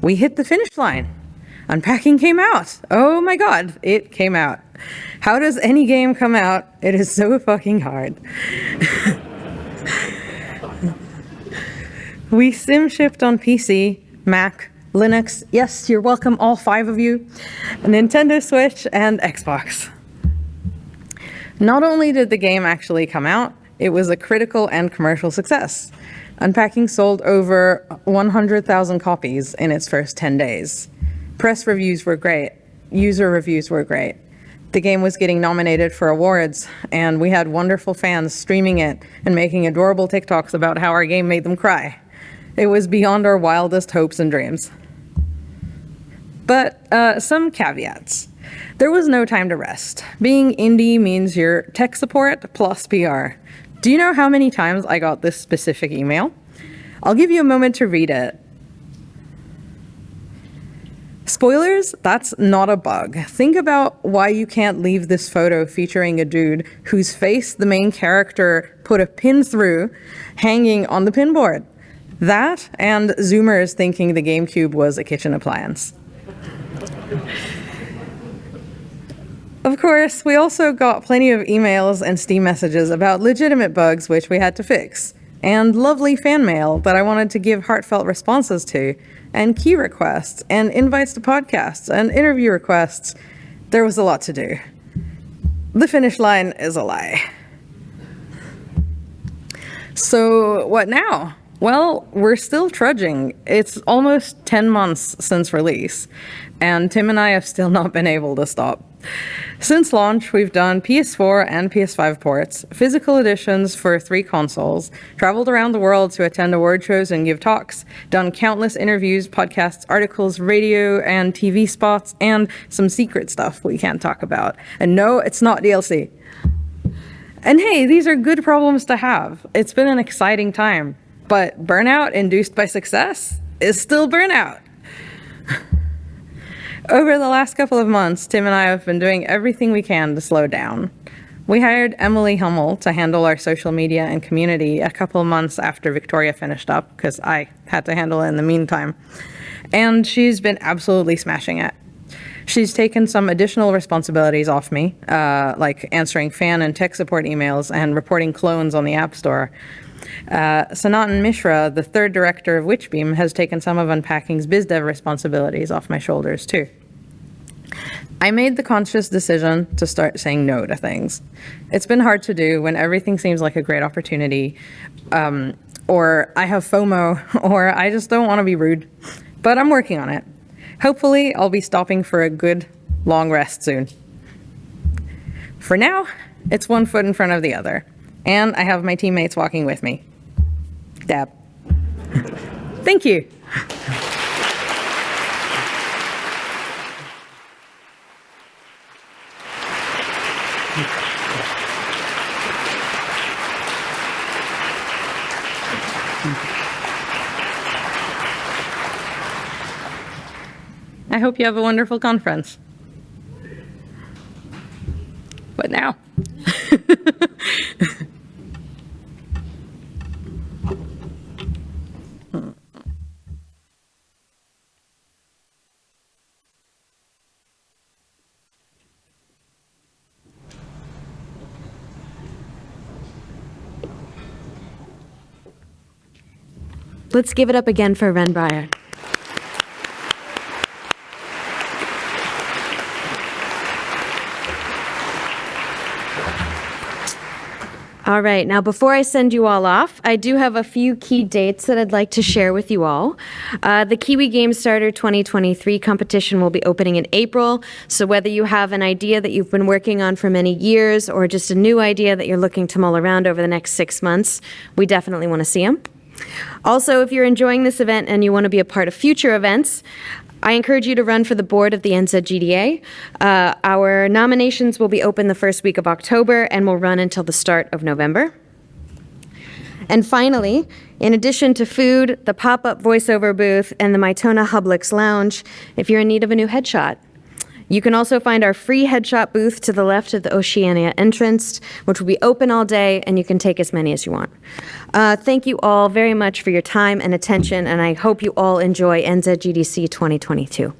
we hit the finish line. Unpacking came out. Oh my God, it came out. How does any game come out? It is so fucking hard. We sim shipped on PC, Mac, Linux, yes, you're welcome, all 5 of you, Nintendo Switch, and Xbox. Not only did the game actually come out, it was a critical and commercial success. Unpacking sold over 100,000 copies in its first 10 days. Press reviews were great. User reviews were great. The game was getting nominated for awards, and we had wonderful fans streaming it and making adorable TikToks about how our game made them cry. It was beyond our wildest hopes and dreams. But some caveats. There was no time to rest. Being indie means your tech support plus PR. Do you know how many times I got this specific email? I'll give you a moment to read it. Spoilers, that's not a bug. Think about why you can't leave this photo featuring a dude whose face the main character put a pin through hanging on the pinboard. That and Zoomers thinking the GameCube was a kitchen appliance. Of course, we also got plenty of emails and Steam messages about legitimate bugs which we had to fix, and lovely fan mail that I wanted to give heartfelt responses to, and key requests, and invites to podcasts, and interview requests. There was a lot to do. The finish line is a lie. So what now? Well, we're still trudging. It's almost 10 months since release, and Tim and I have still not been able to stop. Since launch, we've done PS4 and PS5 ports, physical editions for 3 consoles, traveled around the world to attend award shows and give talks, done countless interviews, podcasts, articles, radio and TV spots, and some secret stuff we can't talk about. And no, it's not DLC. And hey, these are good problems to have. It's been an exciting time, but burnout induced by success is still burnout. Over the last couple of months, Tim and I have been doing everything we can to slow down. We hired Emily Hummel to handle our social media and community a couple of months after Victoria finished up, because I had to handle it in the meantime. And she's been absolutely smashing it. She's taken some additional responsibilities off me, like answering fan and tech support emails and reporting clones on the App Store. Sanatan Mishra, the third director of Witchbeam, has taken some of Unpacking's biz dev responsibilities off my shoulders, too. I made the conscious decision to start saying no to things. It's been hard to do when everything seems like a great opportunity, or I have FOMO, or I just don't want to be rude. But I'm working on it. Hopefully, I'll be stopping for a good, long rest soon. For now, it's one foot in front of the other, and I have my teammates walking with me. Dab. Thank you. I hope you have a wonderful conference. But now. Let's give it up again for Wren Brier. All right, now before I send you all off, I do have a few key dates that I'd like to share with you all. The Kiwi Game Starter 2023 competition will be opening in April, so whether you have an idea that you've been working on for many years or just a new idea that you're looking to mull around over the next 6 months, we definitely want to see them. Also, if you're enjoying this event and you want to be a part of future events, I encourage you to run for the board of the NZGDA. Our nominations will be open the first week of October and will run until the start of November. And finally, in addition to food, the pop-up voiceover booth, and the Maitona Hublix Lounge, if you're in need of a new headshot, you can also find our free headshot booth to the left of the Oceania entrance, which will be open all day, and you can take as many as you want. Thank you all very much for your time and attention, and I hope you all enjoy NZGDC 2022.